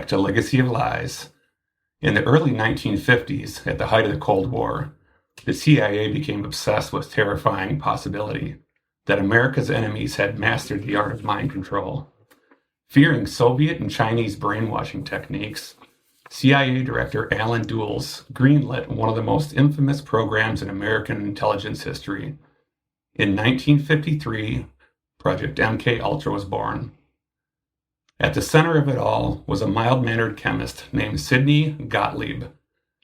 protect a legacy of lies. In the early 1950s, at the height of the Cold War, the CIA became obsessed with terrifying possibility that America's enemies had mastered the art of mind control. Fearing Soviet and Chinese brainwashing techniques, CIA Director Alan Dulles greenlit one of the most infamous programs in American intelligence history. In 1953, Project MK-Ultra was born. At the center of it all was a mild-mannered chemist named Sidney Gottlieb,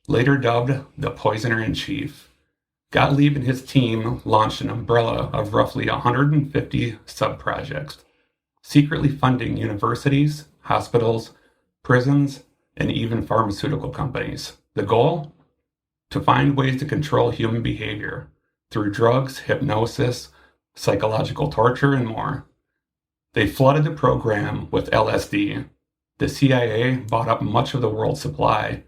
later dubbed the Poisoner-in-Chief. Gottlieb and his team launched an umbrella of roughly 150 sub-projects, secretly funding universities, hospitals, prisons, and even pharmaceutical companies. The goal? To find ways to control human behavior through drugs, hypnosis, psychological torture, and more. They flooded the program with LSD. The CIA bought up much of the world's supply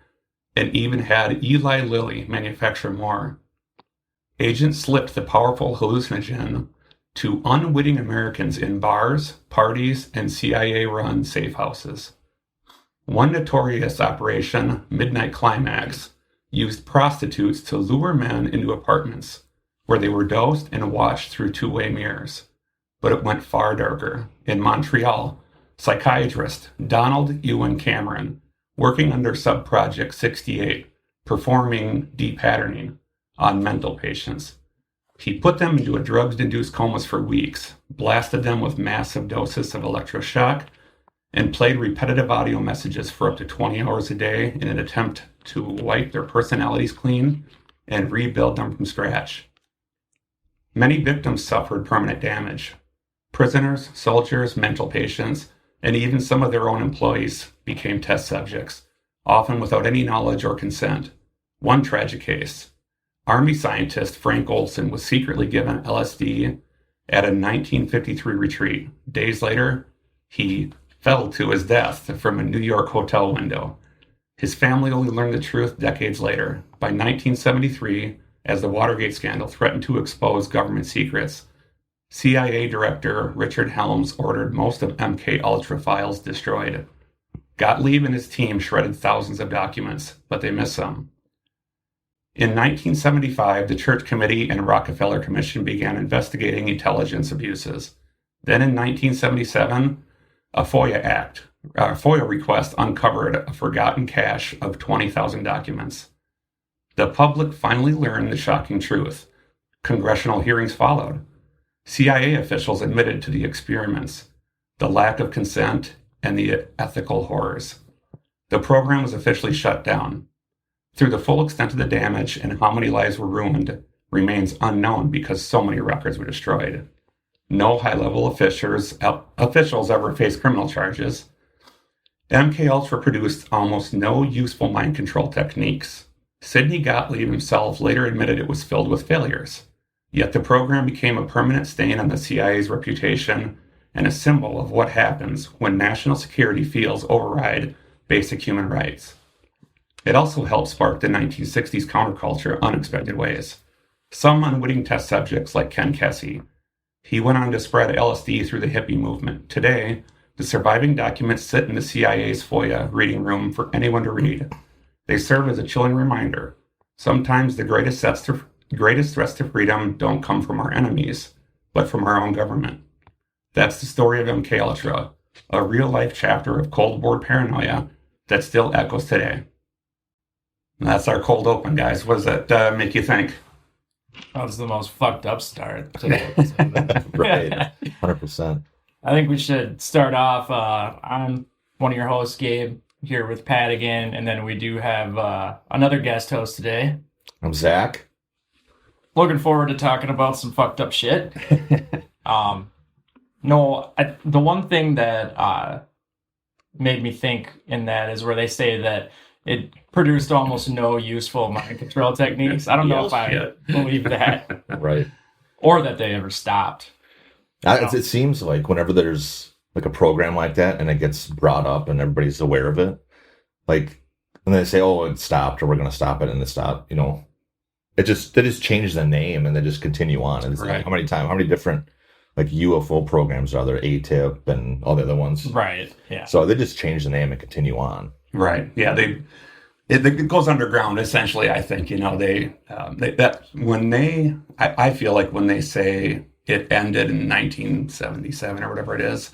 and even had Eli Lilly manufacture more. Agents slipped the powerful hallucinogen to unwitting Americans in bars, parties, and CIA-run safe houses. One notorious operation, Midnight Climax, used prostitutes to lure men into apartments where they were dosed and watched through two-way mirrors. But it went far darker. In Montreal, psychiatrist Donald Ewan Cameron, working under Sub-Project 68, performing depatterning on mental patients. He put them into a drugs-induced comas for weeks, blasted them with massive doses of electroshock, and played repetitive audio messages for up to 20 hours a day in an attempt to wipe their personalities clean and rebuild them from scratch. Many victims suffered permanent damage. Prisoners, soldiers, mental patients, and even some of their own employees became test subjects, often without any knowledge or consent. One tragic case. Army scientist Frank Olson was secretly given LSD at a 1953 retreat. Days later, he fell to his death from a New York hotel window. His family only learned the truth decades later. By 1973, as the Watergate scandal threatened to expose government secrets, CIA Director Richard Helms ordered most of MK-Ultra files destroyed. Gottlieb and his team shredded thousands of documents, but they missed some. In 1975, the Church Committee and Rockefeller Commission began investigating intelligence abuses. Then in 1977, a FOIA request uncovered a forgotten cache of 20,000 documents. The public finally learned the shocking truth. Congressional hearings followed. CIA officials admitted to the experiments, the lack of consent, and the ethical horrors. The program was officially shut down. Through the full extent of the damage and how many lives were ruined remains unknown because so many records were destroyed. No high-level officials ever faced criminal charges. MK-Ultra produced almost no useful mind control techniques. Sidney Gottlieb himself later admitted it was filled with failures. Yet the program became a permanent stain on the CIA's reputation and a symbol of what happens when national security fields override basic human rights. It also helped spark the 1960s counterculture unexpected ways. Some unwitting test subjects like Ken Kesey. He went on to spread LSD through the hippie movement. Today, the surviving documents sit in the CIA's FOIA reading room for anyone to read. They serve as a chilling reminder. Sometimes the greatest threats to freedom don't come from our enemies, but from our own government. That's the story of MK-Ultra, a real-life chapter of Cold War paranoia that still echoes today. And that's our cold open, guys. What does that make you think? That was the most fucked up start to the episode. Right, 100%. I think we should start off. I'm one of your hosts, Gabe, here with Pat again, and then we do have another guest host today. I'm Zach. Looking forward to talking about some fucked up shit. The one thing that made me think in that is where they say that it produced almost no useful mind control techniques. I don't know if I believe that. Right. Or that they ever stopped. It seems like whenever there's like a program like that and it gets brought up and everybody's aware of it, like when they say, oh, it stopped or we're going to stop it and it stopped, you know, they just change the name and they just continue on. And it's right. Like, how many different like UFO programs are there, ATIP and all the other ones. Right. Yeah. So they just change the name and continue on. Right. Yeah. It goes underground essentially. I think I feel like when they say it ended in 1977 or whatever it is,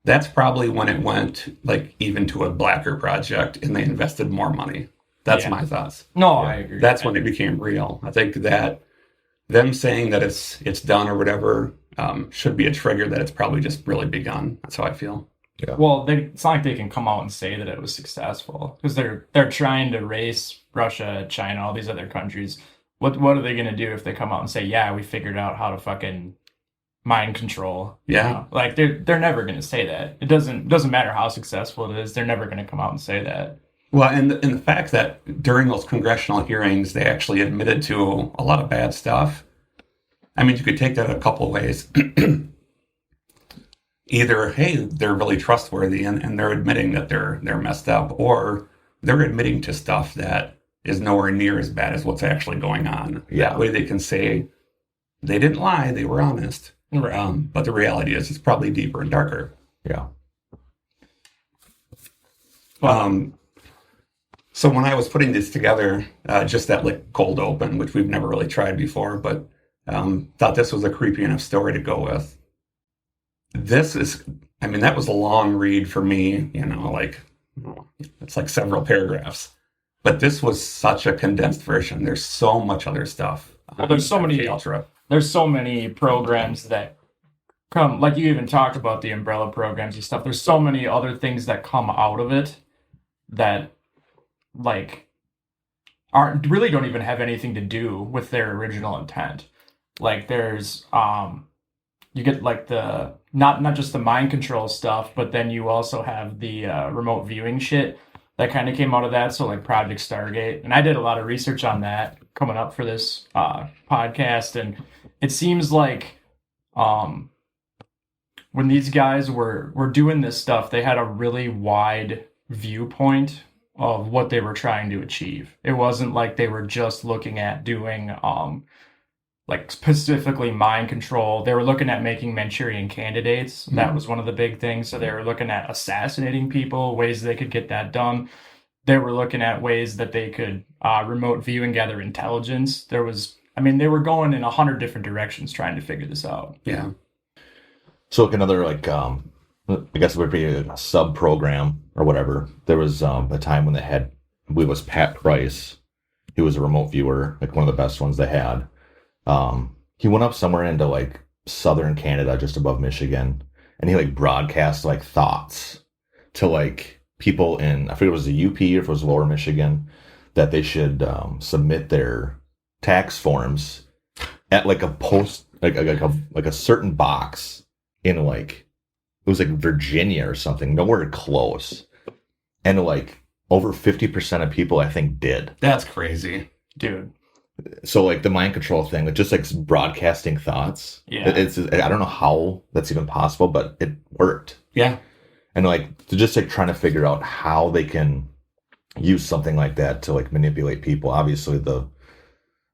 that's probably when it went like even to a blacker project and they invested more money. That's my thoughts. No, I agree. That's when it became real. I think that them saying that it's done or whatever should be a trigger that it's probably just really begun. That's how I feel. Yeah. Well, it's not like they can come out and say that it was successful because they're trying to race Russia, China, all these other countries. What are they going to do if they come out and say, yeah, we figured out how to fucking mind control? Yeah. You know? Like they're never going to say that. It doesn't matter how successful it is. They're never going to come out and say that. Well, and the fact that during those congressional hearings, they actually admitted to a lot of bad stuff. I mean, you could take that a couple of ways. Either, hey, they're really trustworthy and they're admitting that they're messed up, or they're admitting to stuff that is nowhere near as bad as what's actually going on. Yeah. That way they can say they didn't lie, they were honest. Right. But the reality is it's probably deeper and darker. Yeah. So when I was putting this together, just that like cold open, which we've never really tried before, but thought this was a creepy enough story to go with. That was a long read for me, it's like several paragraphs. But this was such a condensed version. There's so much other stuff. Well, there's so many programs that come, like you even talked about the umbrella programs and stuff. There's so many other things that come out of it that like really don't even have anything to do with their original intent. Like there's you get like the not just the mind control stuff, but then you also have the remote viewing shit that kind of came out of that. So like Project Stargate, and I did a lot of research on that coming up for this podcast, and it seems like when these guys were doing this stuff, they had a really wide viewpoint of what they were trying to achieve. It wasn't like they were just looking at doing like specifically mind control. They were looking at making Manchurian candidates. Mm-hmm. That was one of the big things. So they were looking at assassinating people, ways they could get that done. They were looking at ways that they could remote view and gather intelligence. They were going in 100 different directions trying to figure this out. Yeah. So like another I guess it would be a sub program or whatever. There was a time when it was Pat Price. He was a remote viewer, like one of the best ones they had. He went up somewhere into like southern Canada, just above Michigan, and he like broadcast like thoughts to like people in, I forget if it was the UP or if it was Lower Michigan, that they should submit their tax forms at like a post, like a certain box in like, it was like Virginia or something, nowhere close. And like over 50% of people, I think, did. That's crazy. Dude. So like the mind control thing, like just like broadcasting thoughts. Yeah. I don't know how that's even possible, but it worked. Yeah. And like to just like trying to figure out how they can use something like that to like manipulate people. Obviously the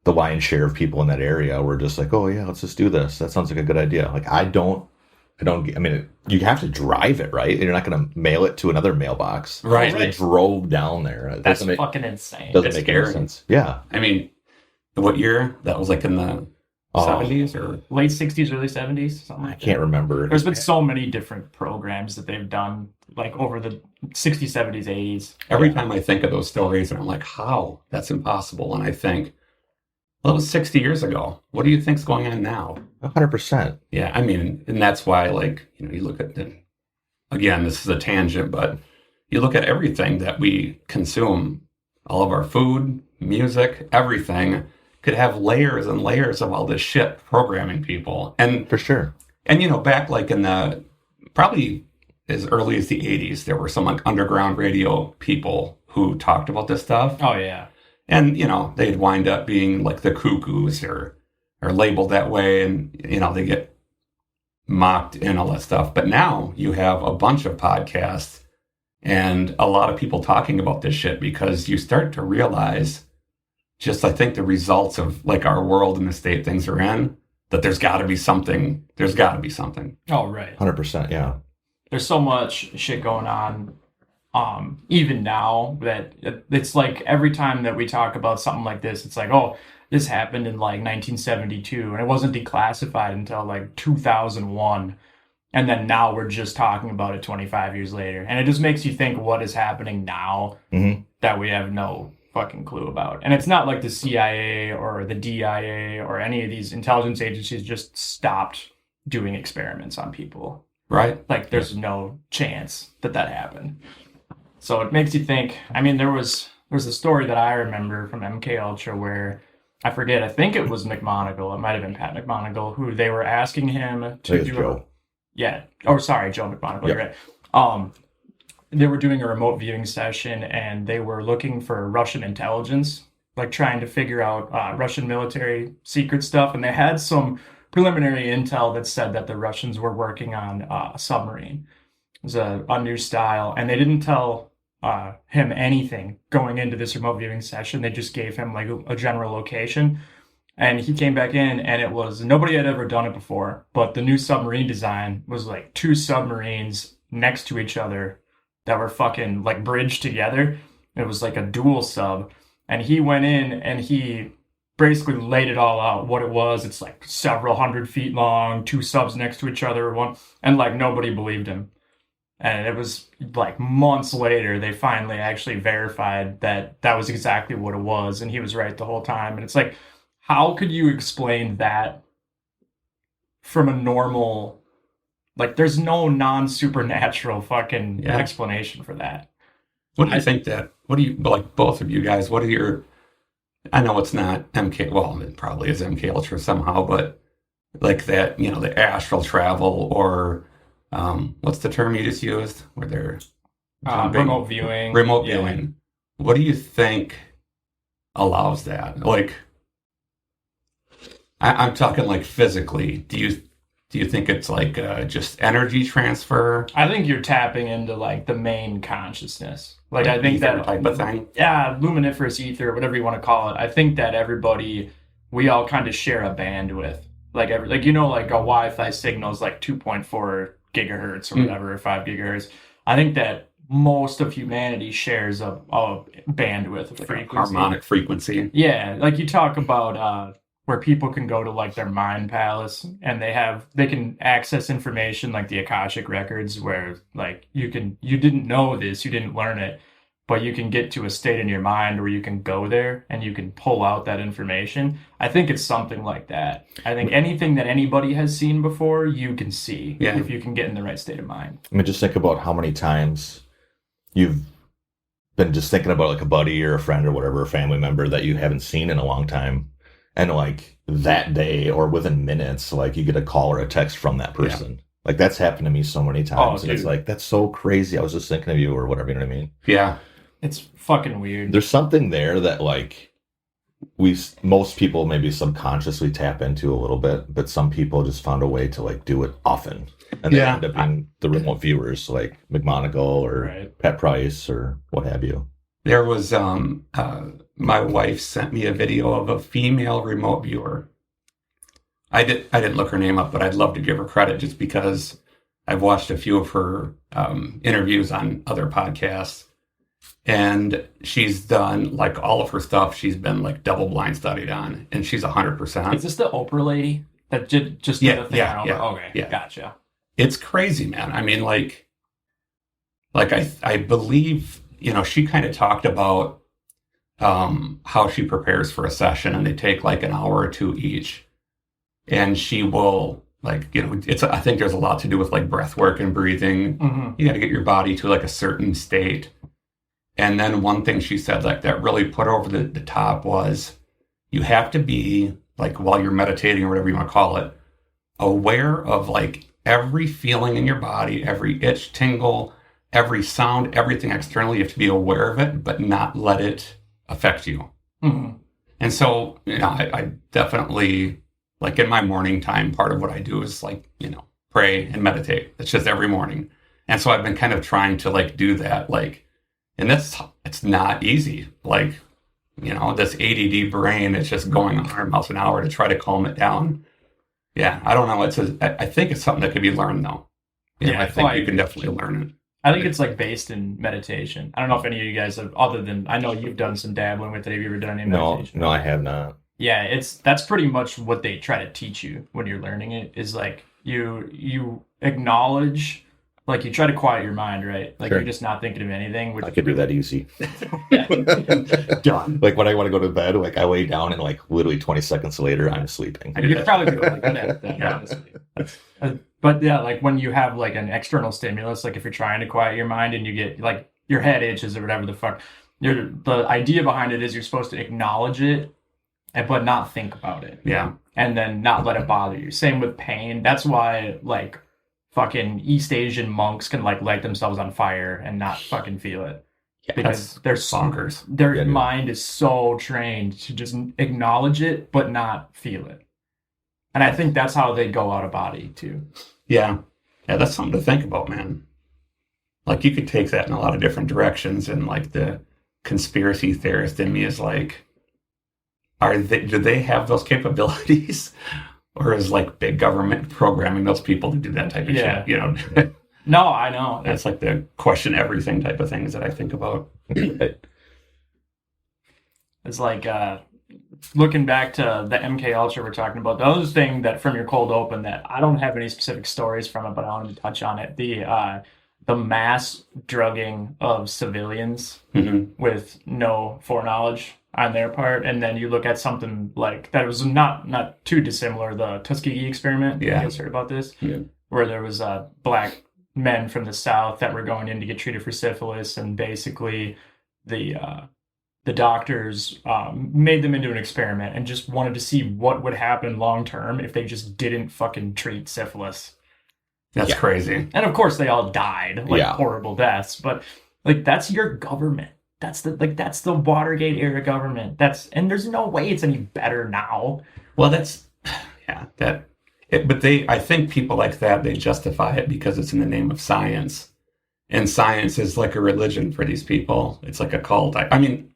lion's share of people in that area were just like, oh yeah, let's just do this. That sounds like a good idea. Like I mean, you have to drive it, right? You're not going to mail it to another mailbox. Right. They drove down there. That's fucking insane. Doesn't make any sense. Yeah. I mean, what year? That was like in the 70s or late 60s, early 70s? Something like I can't remember. There's been so many different programs that they've done like over the 60s, 70s, 80s. Every time I think of those stories, and I'm like, how? That's impossible. And I think, well, it was 60 years ago. What do you think's going on now? 100%. Yeah, I mean, and that's why, like, you look at again, this is a tangent, but you look at everything that we consume, all of our food, music, everything could have layers and layers of all this shit programming people. And for sure. And, back like in the, probably as early as the 80s, there were some like underground radio people who talked about this stuff. Oh, yeah. And, they'd wind up being like the cuckoos or labeled that way. And, they get mocked and all that stuff. But now you have a bunch of podcasts and a lot of people talking about this shit because you start to realize just, I think, the results of like our world and the state things are in. that there's got to be something. There's got to be something. Oh, right. 100%, yeah. There's so much shit going on, even now, that it's like every time that we talk about something like this, it's like, oh, this happened in like 1972, and it wasn't declassified until like 2001. And then now we're just talking about it 25 years later. And it just makes you think what is happening now that we have no fucking clue about. And it's not like the CIA or the DIA or any of these intelligence agencies just stopped doing experiments on people. Right. Like, there's no chance that happened. So it makes you think. I mean, there's a story that I remember from MK Ultra where, I forget, I think it was McMoneagle. It might have been Pat McMoneagle, who they were asking him to do Joe. Yeah. Oh, sorry, Joe McMoneagle. Yep. You're right. They were doing a remote viewing session, and they were looking for Russian intelligence, like trying to figure out Russian military secret stuff. And they had some preliminary intel that said that the Russians were working on a submarine. It was a new style, and they didn't tell him anything going into this remote viewing session. They just gave him like a general location. And he came back in, and it was, nobody had ever done it before, but the new submarine design was like 2 submarines next to each other that were fucking like bridged together. It was like a dual sub. And he went in and he basically laid it all out, what it was. It's like several hundred feet long, 2 subs next to each other, and like nobody believed him. And it was like months later, they finally actually verified that that was exactly what it was. And he was right the whole time. And it's like, how could you explain that from a normal, like, there's no non-supernatural fucking explanation for that. What do you think like, both of you guys, what are your, I know it's not MK, well, it probably is MK Ultra somehow, but like that, the astral travel, or what's the term you just used? Where they're remote viewing. Remote viewing. What do you think allows that? Like, I'm talking like physically. Do you think it's like just energy transfer? I think you're tapping into like the main consciousness. Like I think that type of thing. Yeah, luminiferous ether, whatever you want to call it. I think that we all kind of share a bandwidth. Like like a Wi-Fi signal is like 2.4 gigahertz or whatever, or 5 gigahertz. I think that most of humanity shares a bandwidth of frequency. Harmonic frequency. Yeah, like you talk about where people can go to like their mind palace, and they can access information like the Akashic records, where like you didn't know this, you didn't learn it, but you can get to a state in your mind where you can go there and you can pull out that information. I think it's something like that. I think anything that anybody has seen before, you can see if you can get in the right state of mind. I mean, just think about how many times you've been just thinking about like a buddy or a friend or whatever, a family member that you haven't seen in a long time. And like that day or within minutes, like you get a call or a text from that person. Yeah. Like that's happened to me so many times. And it's like, that's so crazy. I was just thinking of you or whatever, you know what I mean? Yeah. It's fucking weird. There's something there that like most people maybe subconsciously tap into a little bit, but some people just found a way to like do it often. And they end up being the remote viewers like McMoneagle or Pat Price or what have you. There was, my wife sent me a video of a female remote viewer. I didn't look her name up, but I'd love to give her credit just because I've watched a few of her interviews on other podcasts. And she's done, like, all of her stuff, she's been, like, double-blind studied on, and she's 100%. Is this the Oprah lady that just did a thing on Oprah? Yeah. Okay, yeah. Gotcha. It's crazy, man. I mean, like I believe, she kind of talked about how she prepares for a session, and they take, like, an hour or two each. And she will, like, I think there's a lot to do with, like, breath work and breathing. Mm-hmm. You got to get your body to, like, a certain state. And then one thing she said, like, that really put over the top was you have to be, like, while you're meditating or whatever you want to call it, aware of, like, every feeling in your body, every itch, tingle, every sound, everything externally. You have to be aware of it, but not let it affect you. Mm-hmm. And so, I definitely, like, in my morning time, part of what I do is, like, pray and meditate. It's just every morning. And so I've been kind of trying to, like, do that, like, and it's not easy. Like, this ADD brain is just going 100 miles an hour to try to calm it down. Yeah, I don't know. I think it's something that can be learned, though. Yeah, I think you can definitely learn it. I think it's like based in meditation. I don't know if any of you guys have, other than I know you've done some dabbling with it. Have you ever done any meditation? No, I have not. Yeah, that's pretty much what they try to teach you when you're learning it. Is like you acknowledge, like you try to quiet your mind, right? Like Sure. you're just not thinking of anything. Which I could do that easy. Done. Like when I want to go to bed, like I lay down and like literally 20 seconds later, I'm sleeping. I do You'd that. probably be really good at that, Yeah. honestly. But yeah, like when you have like an external stimulus, like if you're trying to quiet your mind and you get like your head itches or whatever the fuck, the idea behind it is you're supposed to acknowledge it, but not think about it. Yeah. And then not let it bother you. Same with pain. That's why like fucking East Asian monks can like light themselves on fire and not fucking feel it. Because That's they're bonkers. their Yeah, dude. mind is so trained to just acknowledge it but not feel it. And I think that's how they go out of body too. Yeah. Yeah, that's something to think about, man. Like, you could take that in a lot of different directions, and like the conspiracy theorist in me is like, do they have those capabilities? Or is like big government programming those people to do that type of Yeah. shit? You know, No, I know. that's like the question everything type of things that I think about. It's like looking back to the MK Ultra we're talking about. The other thing that from your cold open that I don't have any specific stories from it, but I wanted to touch on it. The mass drugging of civilians Mhm. with no foreknowledge on their part, and then you look at something like that was not too dissimilar. The Tuskegee experiment. Yeah. You guys heard about this? Yeah. Where there was black men from the South that were going in to get treated for syphilis, and basically the doctors made them into an experiment and just wanted to see what would happen long term if they just didn't fucking treat syphilis. That's Yeah. crazy. And of course they all died, like Yeah. horrible deaths, but like that's your government. That's the Watergate era government. And there's no way it's any better now. Well, I think people like that, they justify it because it's in the name of science. And science is like a religion for these people. It's like a cult. I mean,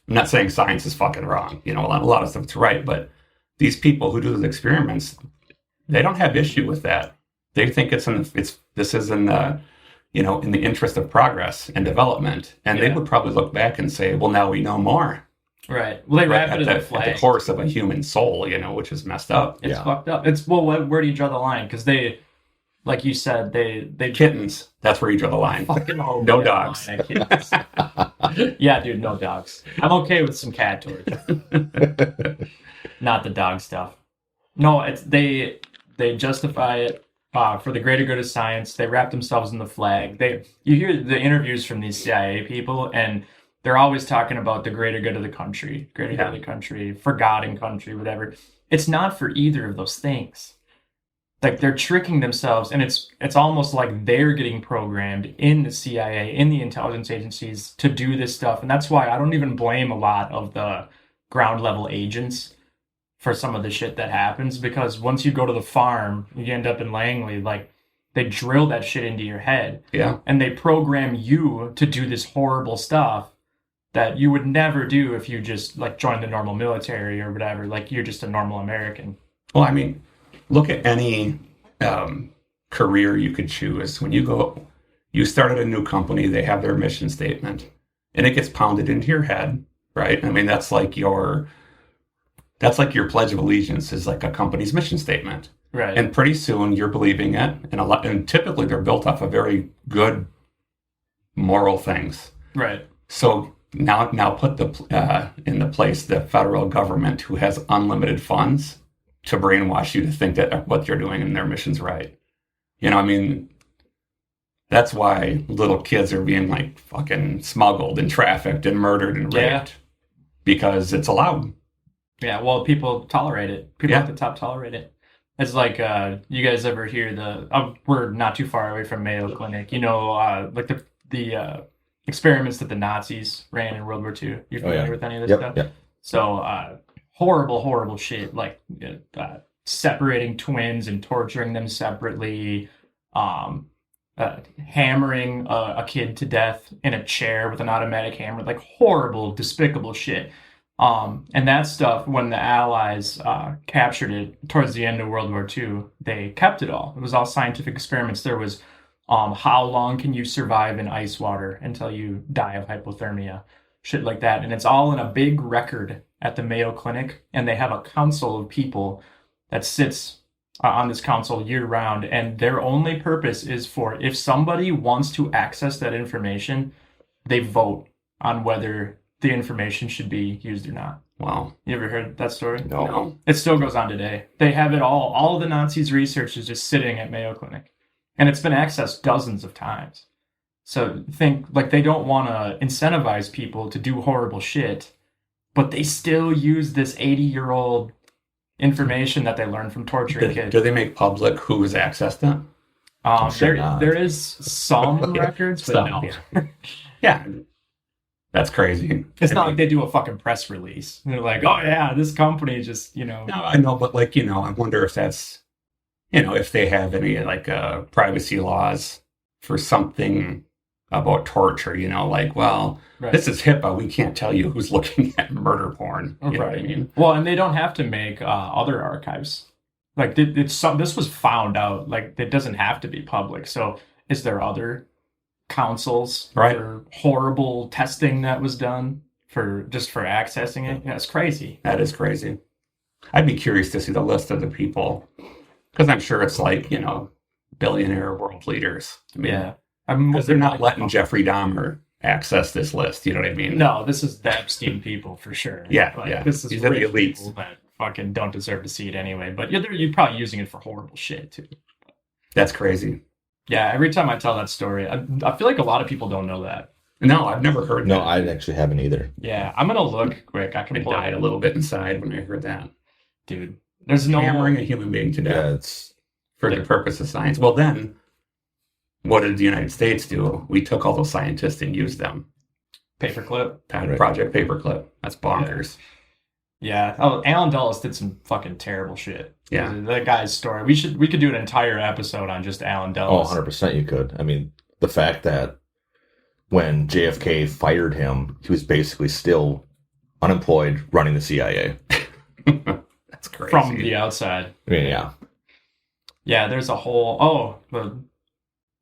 I'm not saying science is fucking wrong. You know, a lot of stuff's right, but these people who do those experiments, they don't have issue with that. They think this is in the, you know, in the interest of progress and development. And they Yeah. would probably look back and say, well, now we know more. Right. Well, they wrap it in the At flag. the course of a human soul, you know, which is messed up. It's Yeah. fucked up. Where do you draw the line? Because they, like you said, they Kittens, that's where you draw the line. fucking hope No they dogs. line at kittens. Yeah, dude, no dogs. I'm okay with some cat torture. Not the dog stuff. No, it's they justify it for the greater good of science. They wrap themselves in the flag. You hear the interviews from these CIA people, and they're always talking about the greater good of the country, greater good of the country, forgotten country, whatever. It's not for either of those things. Like they're tricking themselves, and it's almost like they're getting programmed in the CIA, in the intelligence agencies to do this stuff. And that's why I don't even blame a lot of the ground level agents for some of the shit that happens, because once you go to the farm, you end up in Langley, like they drill that shit into your head Yeah. and they program you to do this horrible stuff that you would never do if you just like joined the normal military or whatever. Like you're just a normal American. Well, I mean, look at any career you could choose. When you start at a new company, they have their mission statement, and it gets pounded into your head, right? I mean, that's like your Pledge of Allegiance is like a company's mission statement. Right. And pretty soon you're believing it, and typically they're built off of very good moral things. Right. So now put in the place the federal government, who has unlimited funds to brainwash you to think that what you're doing in their mission's right. You know, I mean, that's why little kids are being like fucking smuggled and trafficked and murdered and raped. Yeah. Because it's allowed. Yeah, well, people tolerate it. People Yeah. at the top tolerate it. It's like, you guys ever hear we're not too far away from Mayo Clinic. You know, like the experiments that the Nazis ran in World War II. You familiar with any of this stuff? Yep. So, horrible shit, like separating twins and torturing them separately, hammering a kid to death in a chair with an automatic hammer, like horrible, despicable shit. And that stuff, when the Allies captured it towards the end of World War II, they kept it all. It was all scientific experiments. There was how long can you survive in ice water until you die of hypothermia, shit like that. And it's all in a big record at the Mayo Clinic. And they have a council of people that sits on this council year round. And their only purpose is for if somebody wants to access that information, they vote on whether the information should be used or not. Wow. You ever heard that story? No. It still goes on today. They have it all. All of the Nazis' research is just sitting at Mayo Clinic. And it's been accessed dozens of times. So think, like, they don't want to incentivize people to do horrible shit, but they still use this 80-year-old information that they learned from torturing kids. Do they make public who has accessed it? Sure not. There is some records, but Some, no. yeah. Yeah. That's crazy. It's not like they do a fucking press release. They're like, oh yeah, this company just, No, I know, but like, I wonder if that's, if they have any like privacy laws for something about torture, like, well, Right. this is HIPAA. We can't tell you who's looking at murder porn. You know what I mean? Well, and they don't have to make other archives. Like this was found out. Like it doesn't have to be public. So is there other councils Right. for horrible testing that was done for accessing it? Yeah, it's crazy. That is crazy. I'd be curious to see the list of the people, because I'm sure it's like, billionaire world leaders. I mean, Yeah. because they're not letting Jeffrey Dahmer access this list. You know what I mean? No, this is the Epstein people for sure. Yeah, Like, yeah. This is These are the rich elites. people that fucking don't deserve to see it anyway. But you're probably using it for horrible shit too. That's crazy. Yeah, every time I tell that story, I feel like a lot of people don't know that. No, I've never heard No, that. I actually haven't either. Yeah, I'm gonna look quick. I can I pull died it a little bit inside when I heard that. dude. There's no Hammering a human being to death Yeah, it's for the purpose of science. Well, then, what did the United States do? We took all those scientists and used them. paperclip. Right. Project Paperclip. That's bonkers. Yeah. Oh, Alan Dulles did some fucking terrible shit. Yeah. That guy's story. We could do an entire episode on just Alan oh, Dulles. 100% you could. I mean, the fact that when JFK fired him, he was basically still unemployed running the CIA. That's crazy. From the outside. I mean, yeah. Yeah, there's a whole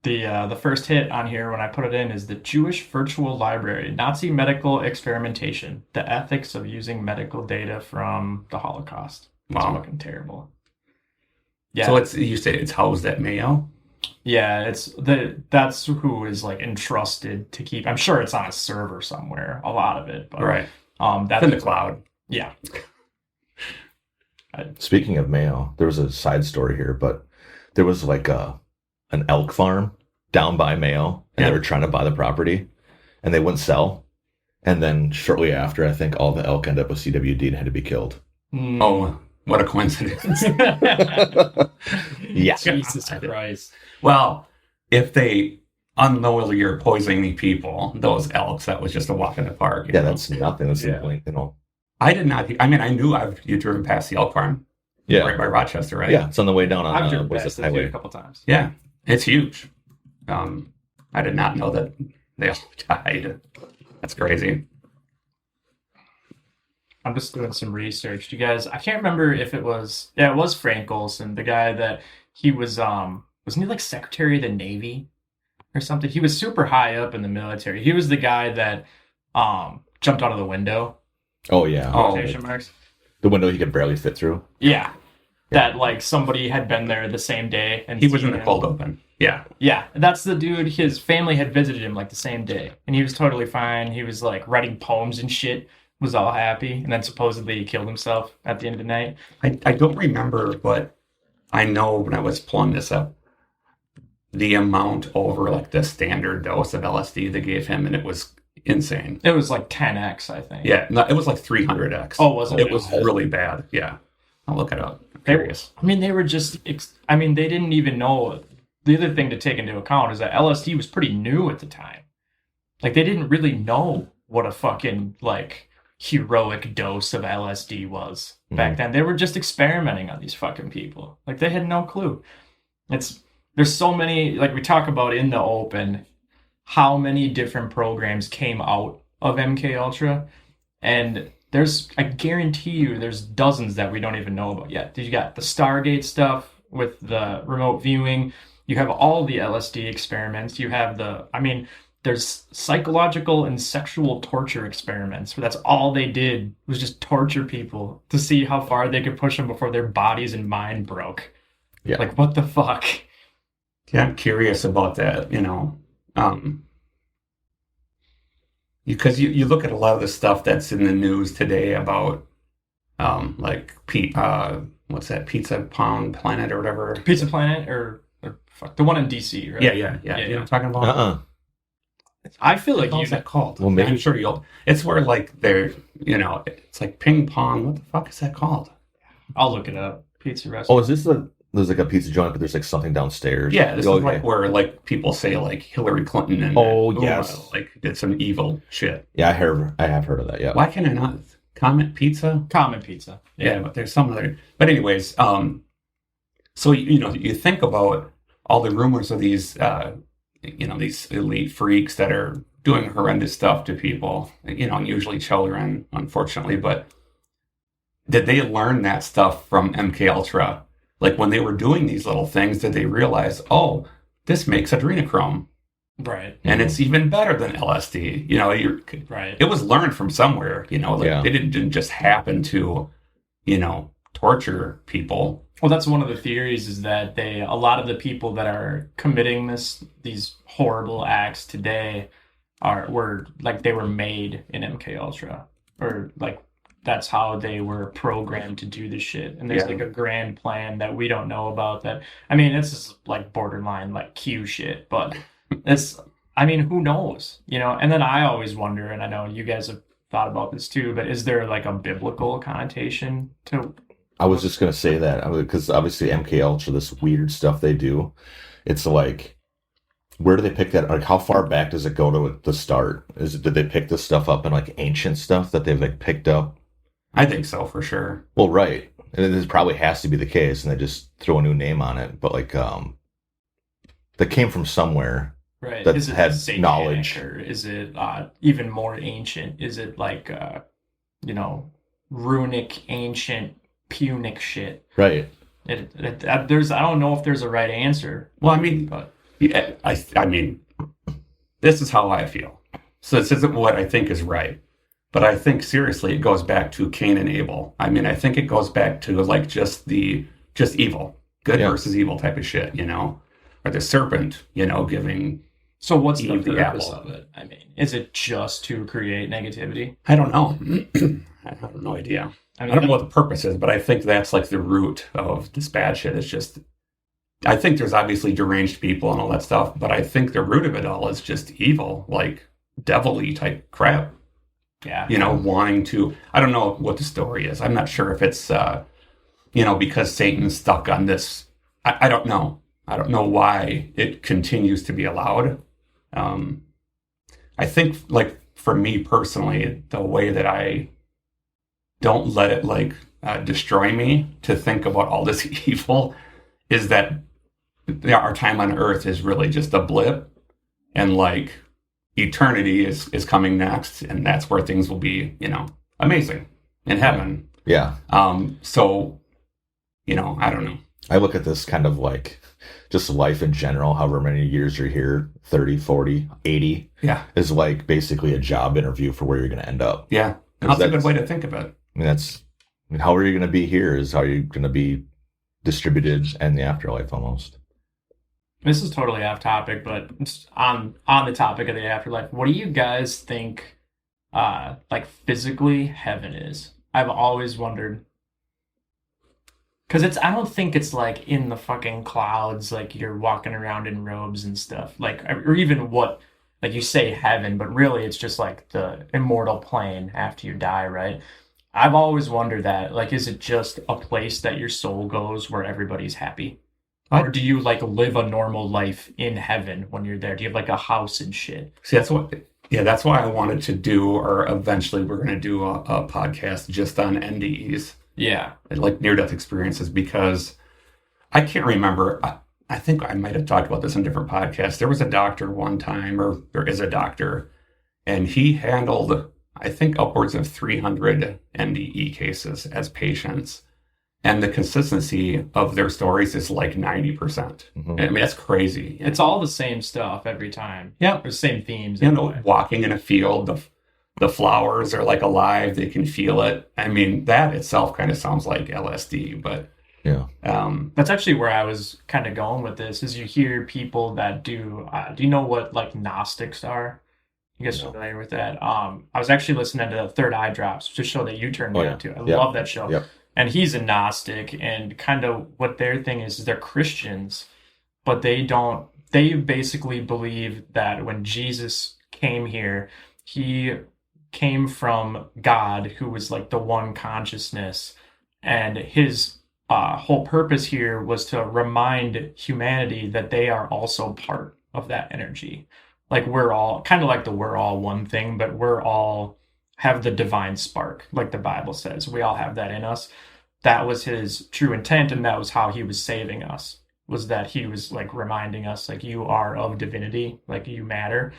the first hit on here when I put it in is the Jewish Virtual Library, Nazi Medical Experimentation, the Ethics of Using Medical Data from the Holocaust. It's Wow. fucking terrible. Yeah. So you say it's housed at Mayo? Yeah, that's who is like entrusted to keep. I'm sure it's on a server somewhere, a lot of it, but Right. that's It's in the cloud. Yeah. Speaking of Mayo, there was a side story here, but there was like an elk farm down by Mayo, and Yeah. they were trying to buy the property, and they wouldn't sell. And then shortly after, I think all the elk ended up with CWD and had to be killed. Mm. Oh, what a coincidence. Yeah. Jesus Christ. Well, if they unknowingly are poisoning people, those elks, that was just a walk in the park. you Yeah, know? that's nothing. That's Yeah. simply, I did not. I mean, I knew you'd driven past the elk farm. Yeah. Right by Rochester, right? Yeah, it's on the way down on I've driven was past it it too highway. a couple times. Yeah. It's huge. I did not know that they all died. That's crazy. I'm just doing some research. You guys, I can't remember if it was Frank Olson, the guy that he was wasn't he like Secretary of the Navy or something? He was super high up in the military. He was the guy that jumped out of the window. Oh, yeah. Oh. Quotation marks. The window he could barely fit through. Yeah. That like somebody had been there the same day and He was in seen the him. cold open. Yeah. Yeah, that's the dude. His family had visited him like the same day, and he was totally fine. He was like writing poems and shit. Was all happy, and then supposedly he killed himself at the end of the night. I don't remember, but I know when I was pulling this up, the amount over like the standard dose of LSD they gave him, and it was insane. It was like 10x, I think. Yeah, no, it was like 300x. Oh, was it? It was really bad. Yeah. I'll look it up. I'm curious. I mean, they were just. I mean, they didn't even know. The other thing to take into account is that LSD was pretty new at the time. Like they didn't really know what a fucking like heroic dose of LSD was back then. They were just experimenting on these fucking people. Like they had no clue. There's so many, like we talk about in the open, how many different programs came out of MK Ultra, and I guarantee you there's dozens that we don't even know about yet. You got the Stargate stuff with the remote viewing. You have all the LSD experiments. You have there's psychological and sexual torture experiments where that's all they did was just torture people to see how far they could push them before their bodies and mind broke. Yeah. Like, what the fuck? Yeah, I'm curious about that, because you look at a lot of the stuff that's in the news today about, like, what's that, Pizza Pound Planet or whatever? Pizza Planet or fuck, the one in DC, right? Yeah. You know what I'm talking about? I feel like What's that called? Well, maybe I'm sure it's where, like, it's like ping pong. What the fuck is that called? I'll look it up. Pizza restaurant. Oh, is this there's like a pizza joint, but there's like something downstairs? Yeah, this is like where, like, people say, like, Hillary Clinton and yes, like, did some evil shit. Yeah, I have heard of that. Yeah. Why can I not? Comet Pizza? Common Pizza. Yeah, but there's some other. But anyways, so you think about all the rumors of these, these elite freaks that are doing horrendous stuff to people, and usually children, unfortunately. But did they learn that stuff from MK Ultra? Like, when they were doing these little things, did they realize, oh, this makes adrenochrome, right? And it's even better than LSD. Right. It was learned from somewhere. They didn't just happen to, torture people. Well, that's one of the theories, is that a lot of the people that are committing these horrible acts today were made in MK Ultra, or like that's how they were programmed to do this shit. And there's like a grand plan that we don't know about. This is like borderline like Q shit, but who knows? And then I always wonder, and I know you guys have thought about this too, but is there like a biblical connotation to? I was just gonna say that, because obviously MK Ultra, this weird stuff they do, it's like, where do they pick that? Like, how far back does it go to the start? Did they pick this stuff up in like ancient stuff that they've like picked up? I think so, for sure. Well, right, and this probably has to be the case, and they just throw a new name on it. But like, that came from somewhere, right? That is it had satanic, knowledge, or is it even more ancient? Is it like runic, ancient, Punic shit? Right. I don't know if there's a right answer. Well, this is how I feel. So this isn't what I think is right. But I think, seriously, it goes back to Cain and Abel. I think it goes back to, like, just evil. Good versus evil type of shit, Or the serpent, giving So what's the Eve the purpose apple. of it? Is it just to create negativity? I don't know. I have no idea. I don't know what the purpose is, but I think that's, like, the root of this bad shit. It's just, I think there's obviously deranged people and all that stuff, but I think the root of it all is just evil, like devil-y type crap. Yeah. Wanting to, I don't know what the story is. I'm not sure if it's, because Satan's stuck on this. I don't know. I don't know why it continues to be allowed. I think, like, for me personally, the way that I don't let it, like, destroy me to think about all this evil is that our time on Earth is really just a blip, and, like, eternity is coming next, and that's where things will be, amazing in heaven. Yeah. So, I don't know. I look at this kind of like just life in general, however many years you're here, 30, 40, 80, is like basically a job interview for where you're going to end up. Yeah. That's a good way to think of it. How are you going to be here is how you're going to be distributed in the afterlife almost. This is totally off topic, but on the topic of the afterlife, what do you guys think, like, physically heaven is? I've always wondered. Because I don't think it's, like, in the fucking clouds, like, you're walking around in robes and stuff. Like, or even what, like, you say heaven, but really it's just, like, the immortal plane after you die, right? I've always wondered that. Like, is it just a place that your soul goes where everybody's happy? Or do you, like, live a normal life in heaven when you're there? Do you have, like, a house and shit? See, that's why I wanted to do, or eventually we're going to do a podcast just on NDEs. Yeah. Like near-death experiences, because I can't remember. I think I might have talked about this in different podcasts. There was a doctor one time, or there is a doctor, and he handled I think, upwards of 300 NDE cases as patients. And the consistency of their stories is like 90%. Mhm. I mean, that's crazy. It's all the same stuff every time. Yeah. Or same themes. You know, walking in a field, the flowers are like alive. They can feel it. I mean, that itself kind of sounds like LSD, but Yeah. That's actually where I was kind of going with this. Is you hear people that do you know what like Gnostics are? You guys No. familiar with that? I was actually listening to Third Eye Drops, which is a show that you turned me Oh, yeah. on to. I Yep. love that show. Yep. And he's a Gnostic, and kind of what their thing is they're Christians, but they basically believe that when Jesus came here, he came from God, who was like the one consciousness, and his whole purpose here was to remind humanity that they are also part of that energy. Like we're all kind of like the we're all one thing, but we're all have the divine spark, like the Bible says. We all have that in us. That was his true intent, and that was how he was saving us, was that he was like reminding us, like, you are of divinity, like you matter.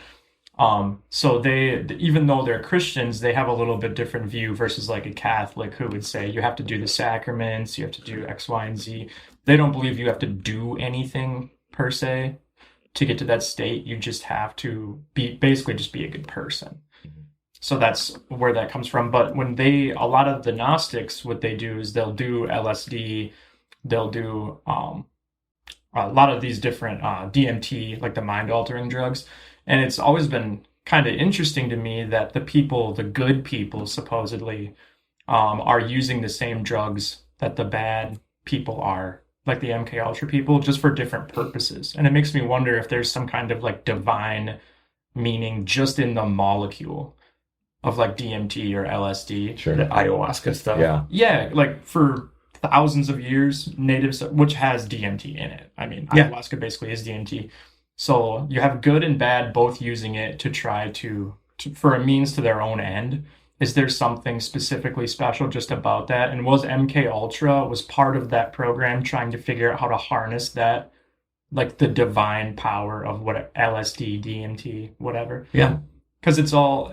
So they, even though they're Christians, they have a little bit different view versus like a Catholic who would say you have to do the sacraments, you have to do X, Y, and Z. They don't believe you have to do anything per se to get to that state. You just have to basically just be a good person. So that's where that comes from. But when a lot of the Gnostics, what they do is they'll do LSD, they'll do a lot of these different DMT, like the mind altering drugs. And it's always been kind of interesting to me that the good people supposedly are using the same drugs that the bad people are, like the MK Ultra people, just for different purposes. And it makes me wonder if there's some kind of like divine meaning just in the molecule of like DMT or LSD. Sure. the ayahuasca stuff. Yeah. Yeah, like for thousands of years, natives, which has DMT in it. I mean, Yeah. ayahuasca basically is DMT. So you have good and bad both using it to try to for a means to their own end. Is there something specifically special just about that? And was MK Ultra was part of that program trying to figure out how to harness that, like the divine power of what LSD, DMT, whatever? Yeah. Because it's all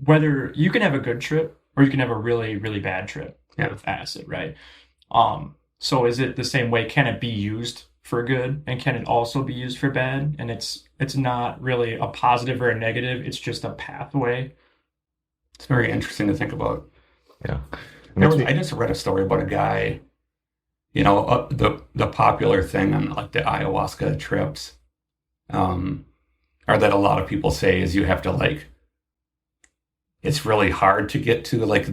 whether you can have a good trip or you can have a really, really bad trip with acid, right? So is it the same way? Can it be used for good, and can it also be used for bad? And it's not really a positive or a negative. It's just a pathway. It's very interesting to think about. Yeah. I just read a story about a guy, you know, the popular thing on like the ayahuasca trips, or that a lot of people say is you have to like, it's really hard to get to like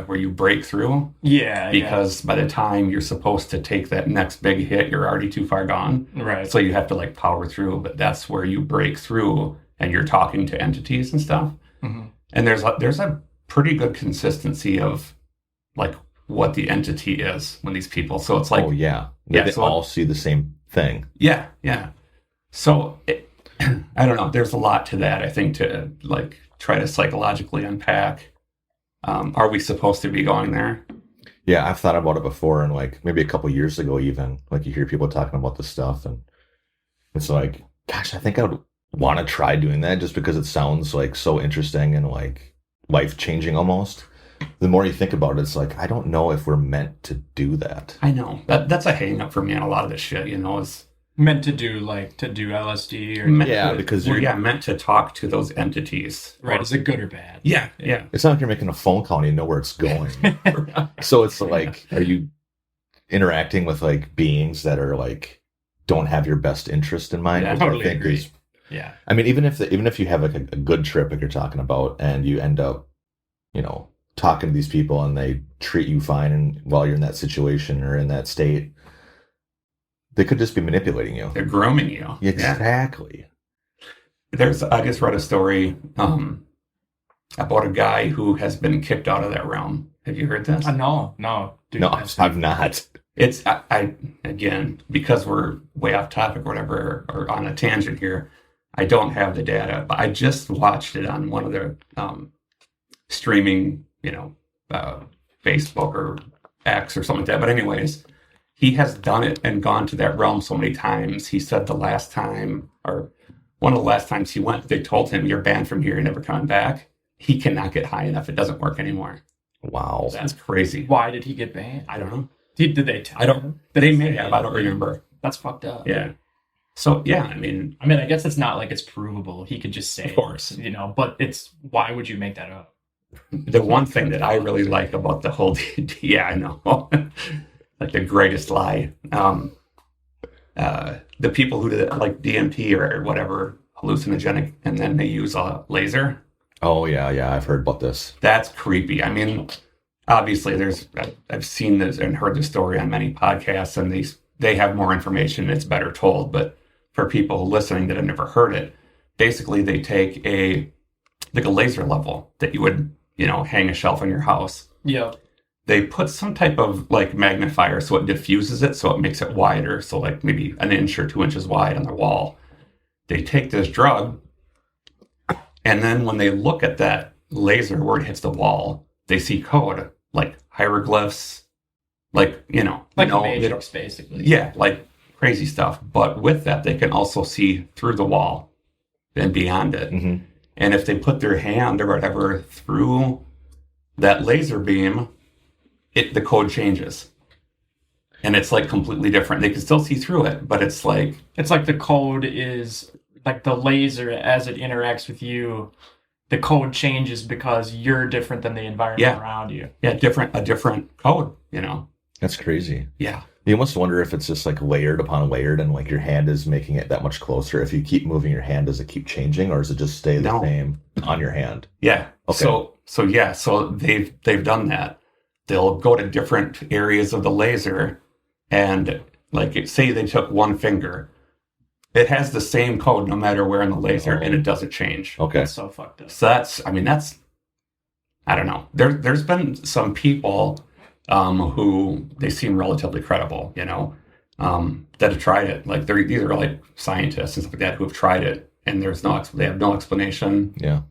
where you break through. Yeah. Because by the time you're supposed to take that next big hit, you're already too far gone. Right. So you have to like power through, but that's where you break through and you're talking to entities and stuff. Mm-hmm. And there's a pretty good consistency of like what the entity is when these people. So it's like, oh yeah, yeah, they so- all see the same thing. yeah. So I don't know. There's a lot to that, I think, to like try to psychologically unpack. Are we supposed to be going there? Yeah, I've thought about it before, and like maybe a couple years ago, even like you hear people talking about this stuff, and it's like, gosh, I think I would want to try doing that just because it sounds like so interesting and like life changing almost. The more you think about it, it's like I don't know if we're meant to do that. I know that's a hang up for me on a lot of this shit. You know, is Meant to do LSD or Yeah, because you're meant to talk to those entities. right? Is it good or bad? Yeah. It's not like you're making a phone call and you know where it's going. So it's like, are you interacting with like beings that are like don't have your best interest in mind? Yeah, I Which totally I think agree. is, Yeah. I mean, even if you have like a good trip like you're talking about, and you end up, you know, talking to these people and they treat you fine, and while you're in that situation or in that state, they could just be manipulating you. They're grooming you. Yeah. Exactly. I just read a story about a guy who has been kicked out of that realm. Have you heard this? No. Dude, No, I've not. It's I again, because we're way off topic or whatever, or on a tangent here. I don't have the data, but I just watched it on one of the streaming, Facebook or X or something like that. But anyways, he has done it and gone to that realm so many times. He said the last time, or one of the last times he went, they told him, "You're banned from here. You're never coming back." he cannot get high enough. It doesn't work anymore. Wow. That's crazy. Why did he get banned? I don't know. Did they tell I don't. him? They may have. I don't remember. That's fucked up. Yeah. So yeah, I mean, I guess it's not like it's provable. He could just say, of course. But it's why would you make that up? The one thing that I really like about the whole, yeah, I know, like the greatest lie. The people who did like DMT or whatever hallucinogenic, and then they use a laser. Oh yeah, I've heard about this. That's creepy. I mean, obviously, I've seen this and heard the story on many podcasts, and they have more information. It's better told, but for people listening that have never heard it, basically they take a laser level that you would, hang a shelf in your house. Yeah. They put some type of like magnifier so it diffuses it, so it makes it wider, so like maybe an inch or 2 inches wide on the wall. They take this drug, and then when they look at that laser where it hits the wall, they see code, like hieroglyphs, like, Like a matrix, basically. Yeah, like crazy stuff. But with that, they can also see through the wall and beyond it. Mm-hmm. And if they put their hand or whatever through that laser beam, the code changes. And it's like completely different. They can still see through it, but it's like the code is like the laser as it interacts with you. The code changes because you're different than the environment around you. Yeah, a different code, That's crazy. Yeah. You must wonder if it's just like layered upon layered, and like your hand is making it that much closer. If you keep moving your hand, does it keep changing, or does it just stay the same on your hand? Yeah. Okay. So they've done that. They'll go to different areas of the laser, and like say they took one finger, it has the same code no matter where in the laser, and it doesn't change. Okay. That's so fucked up. So that's I don't know. There's been some people who they seem relatively credible, that have tried it. Like these are like scientists and stuff like that who have tried it, and they have no explanation. Yeah.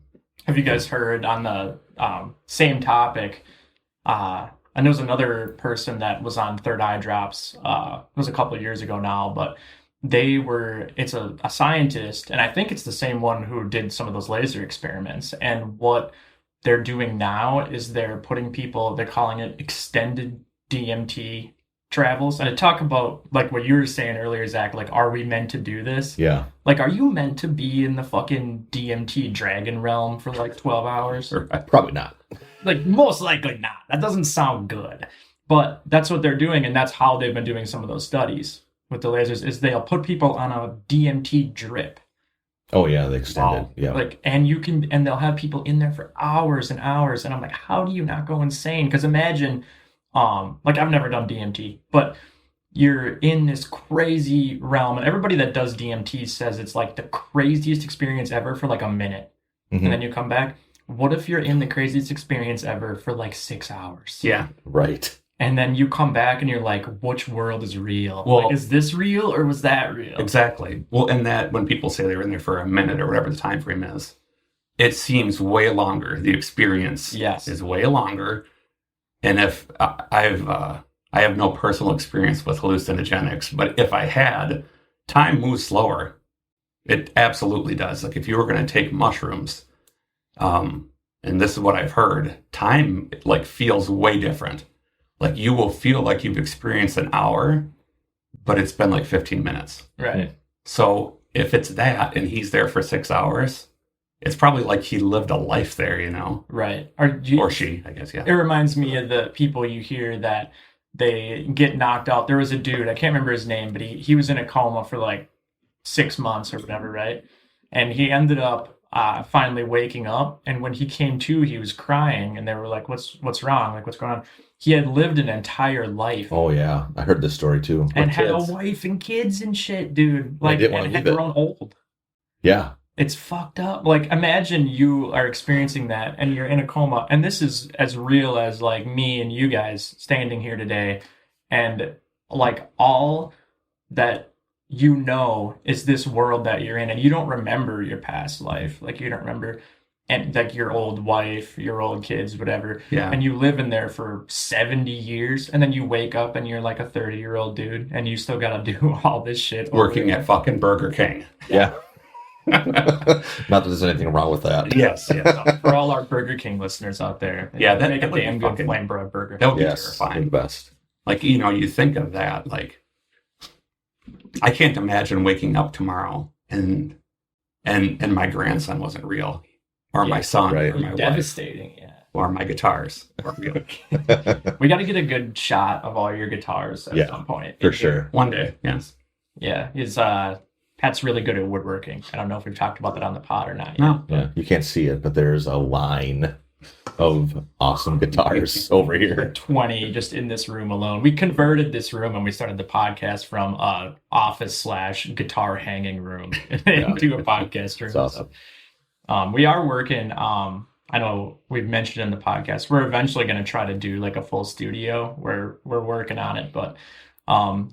Have you guys heard on the same topic? And there was another person that was on Third Eye Drops. It was a couple of years ago now, but it's a scientist, and I think it's the same one who did some of those laser experiments. And what they're doing now is they're calling it extended DMT travels. And to talk about like what you were saying earlier, Zach, like, are we meant to do this? Yeah. Like, are you meant to be in the fucking DMT dragon realm for like 12 hours? Probably not. Like, most likely not. That doesn't sound good. But that's what they're doing, and that's how they've been doing some of those studies with the lasers, is they'll put people on a DMT drip. Oh yeah, they extended. Wow. Yeah. Like, and they'll have people in there for hours and hours, and I'm like, how do you not go insane? Because imagine, like, I've never done DMT, but you're in this crazy realm, and everybody that does DMT says it's like the craziest experience ever for like a minute, and then you come back. What if you're in the craziest experience ever for like 6 hours? Yeah. Right. And then you come back and you're like, which world is real? Well, like, is this real or was that real? Exactly. Well, and that when people say they were in there for a minute or whatever the time frame is, it seems way longer. The experience is way longer. And if I have no personal experience with hallucinogenics, but if I had, time moves slower. It absolutely does. Like if you were going to take mushrooms, and this is what I've heard, time like feels way different. Like you will feel like you've experienced an hour, but it's been like 15 minutes. Right. So if it's that and he's there for 6 hours, it's probably like he lived a life there, Right. Or she, I guess, yeah. It reminds me of the people you hear that they get knocked out. There was a dude, I can't remember his name, but he was in a coma for like 6 months or whatever, right? And he ended up finally waking up, and when he came to, he was crying, and they were like, what's wrong? Like, what's going on? He had lived an entire life. Oh yeah, I heard this story too. And had a wife and kids and shit, dude. Like, and had grown old. Yeah. It's fucked up. Like, imagine you are experiencing that and you're in a coma, and this is as real as like me and you guys standing here today, and like all that is this world that you're in, and you don't remember your past life. Like, you don't remember, and like your old wife, your old kids, whatever. Yeah. And you live in there for 70 years, and then you wake up and you're like a 30-year-old dude, and you still got to do all this shit. Working at fucking Burger King. Yeah. Not that there's anything wrong with that. Yes. For all our Burger King listeners out there, Yeah, that make a would be damn good fucking- flame broiled burger. That would be Yes, they're terrifying. the best. Like, you think of that, like, I can't imagine waking up tomorrow and my grandson wasn't real, or my son, right. or my wife, Devastating, yeah. or my guitars were real. We got to get a good shot of all your guitars at some point. For sure. One day, yes. Yeah, Pat's really good at woodworking. I don't know if we've talked about that on the pod or not yet. No. Yeah, you can't see it, but there's a line of awesome guitars over here. 20 just in this room alone. We converted this room when we started the podcast from office / guitar hanging room into a podcast room. That's awesome. So, we are working. I know we've mentioned in the podcast, we're eventually going to try to do like a full studio. We're working on it, but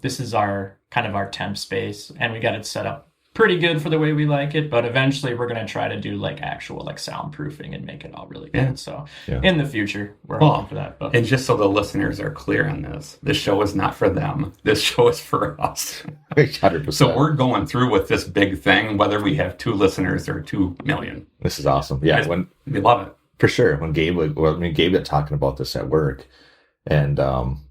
this is our kind of our temp space, and we got it set up pretty good for the way we like it. But eventually, we're going to try to do like actual like soundproofing and make it all really good. Yeah. So Yeah. in the future, we're Well, hoping for that. But And just so the listeners are clear on this show is not for them. This show is for us. 100%. So we're going through with this big thing, whether we have 2 listeners or 2 million. This is awesome. Yeah, Yes. We love it. for sure. When Gabe got talking about this at work, and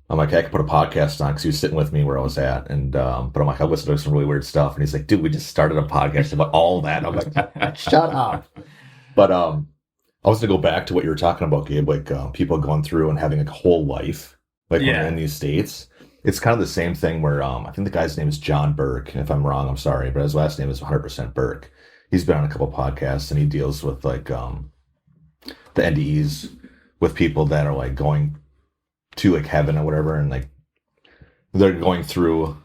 I'm like, I could put a podcast on because he was sitting with me where I was at, and but I'm like, I listened to some really weird stuff, and he's like, dude, we just started a podcast about all that. And I'm like, shut up. But I was gonna go back to what you were talking about, Gabe, like people going through and having a whole life, like when they're in these states. It's kind of the same thing where I think the guy's name is John Burke. If I'm wrong, I'm sorry, but his last name is 100% Burke. He's been on a couple podcasts, and he deals with like the NDEs with people that are like going to like heaven or whatever, and like they're going through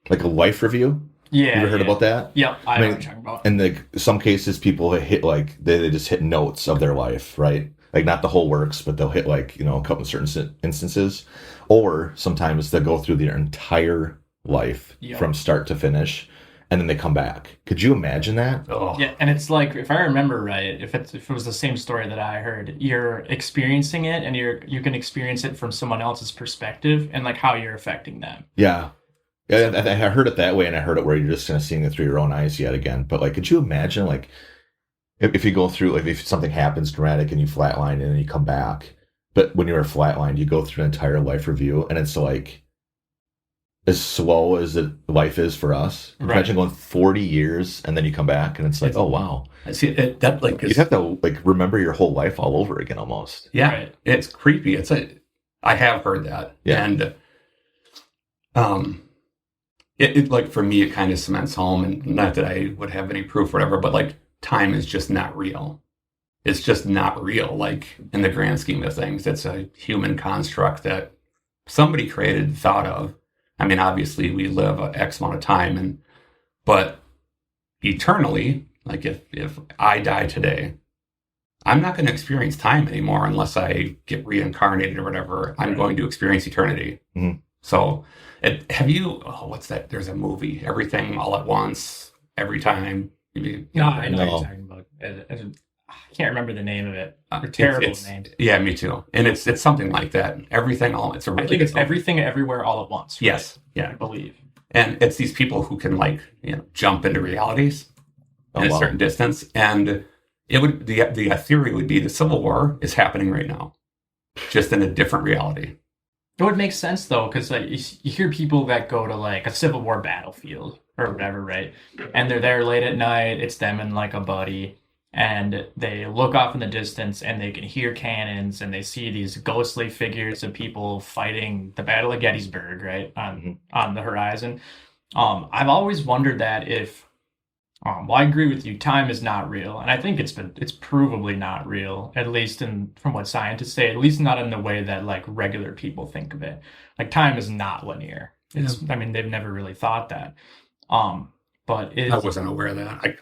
like a life review. yeah, You ever heard about that? Yep, I know mean, what you're talking about. And like some cases, people hit like they just hit notes of their life, right? Like not the whole works, but they'll hit like a couple of certain instances, or sometimes they'll go through their entire life from start to finish, and then they come back. Could you imagine that? Oh. Yeah, and it's like, if I remember right, if it was the same story that I heard, you're experiencing it, and you can experience it from someone else's perspective, and like how you're affecting them. Yeah. Yeah, I heard it that way, and I heard it where you're just kind of seeing it through your own eyes yet again. But like, could you imagine like if you go through, like if something happens dramatic and you flatline and then you come back, but when you're flatlined, you go through an entire life review, and it's like as slow as life is for us. Right. Imagine going 40 years and then you come back and it's like, oh wow, I see that like you'd have to like remember your whole life all over again almost. yeah, Right. it's creepy. I have heard that. Yeah. And it like for me it kind of cements home, and not that I would have any proof or whatever, but like time is just not real. It's just not real, like in the grand scheme of things. It's a human construct that somebody created, thought of. I mean, obviously we live X amount of time, but eternally, like if I die today, I'm not going to experience time anymore unless I get reincarnated or whatever. I'm going to experience eternity. Mhm. So what's that? There's a movie, Everything All at Once, Every Time. No, I know No. what you're talking about. I can't remember the name of it. They're It's- terrible it's- names. Yeah, me too. And it's something like that. Everything all. It's a really I think it's good movie. Everything Everywhere All at Once. Right? Yes, I yeah, believe. and it's these people who can like jump into realities Oh, in a wow. certain distance, and it would the theory would be the Civil War is happening right now, just in a different reality. It would make sense though, because like you hear people that go to like a Civil War battlefield or whatever, right? And they're there late at night. It's them and like a buddy, and they look off in the distance and they can hear cannons, and they see these ghostly figures of people fighting the Battle of Gettysburg, right, on the horizon. I've always wondered that if, well, I agree with you. Time is not real, and I think it's provably not real, at least from what scientists say. At least not in the way that like regular people think of it. Like time is not linear. I mean, they've never really thought that. But I wasn't aware of that.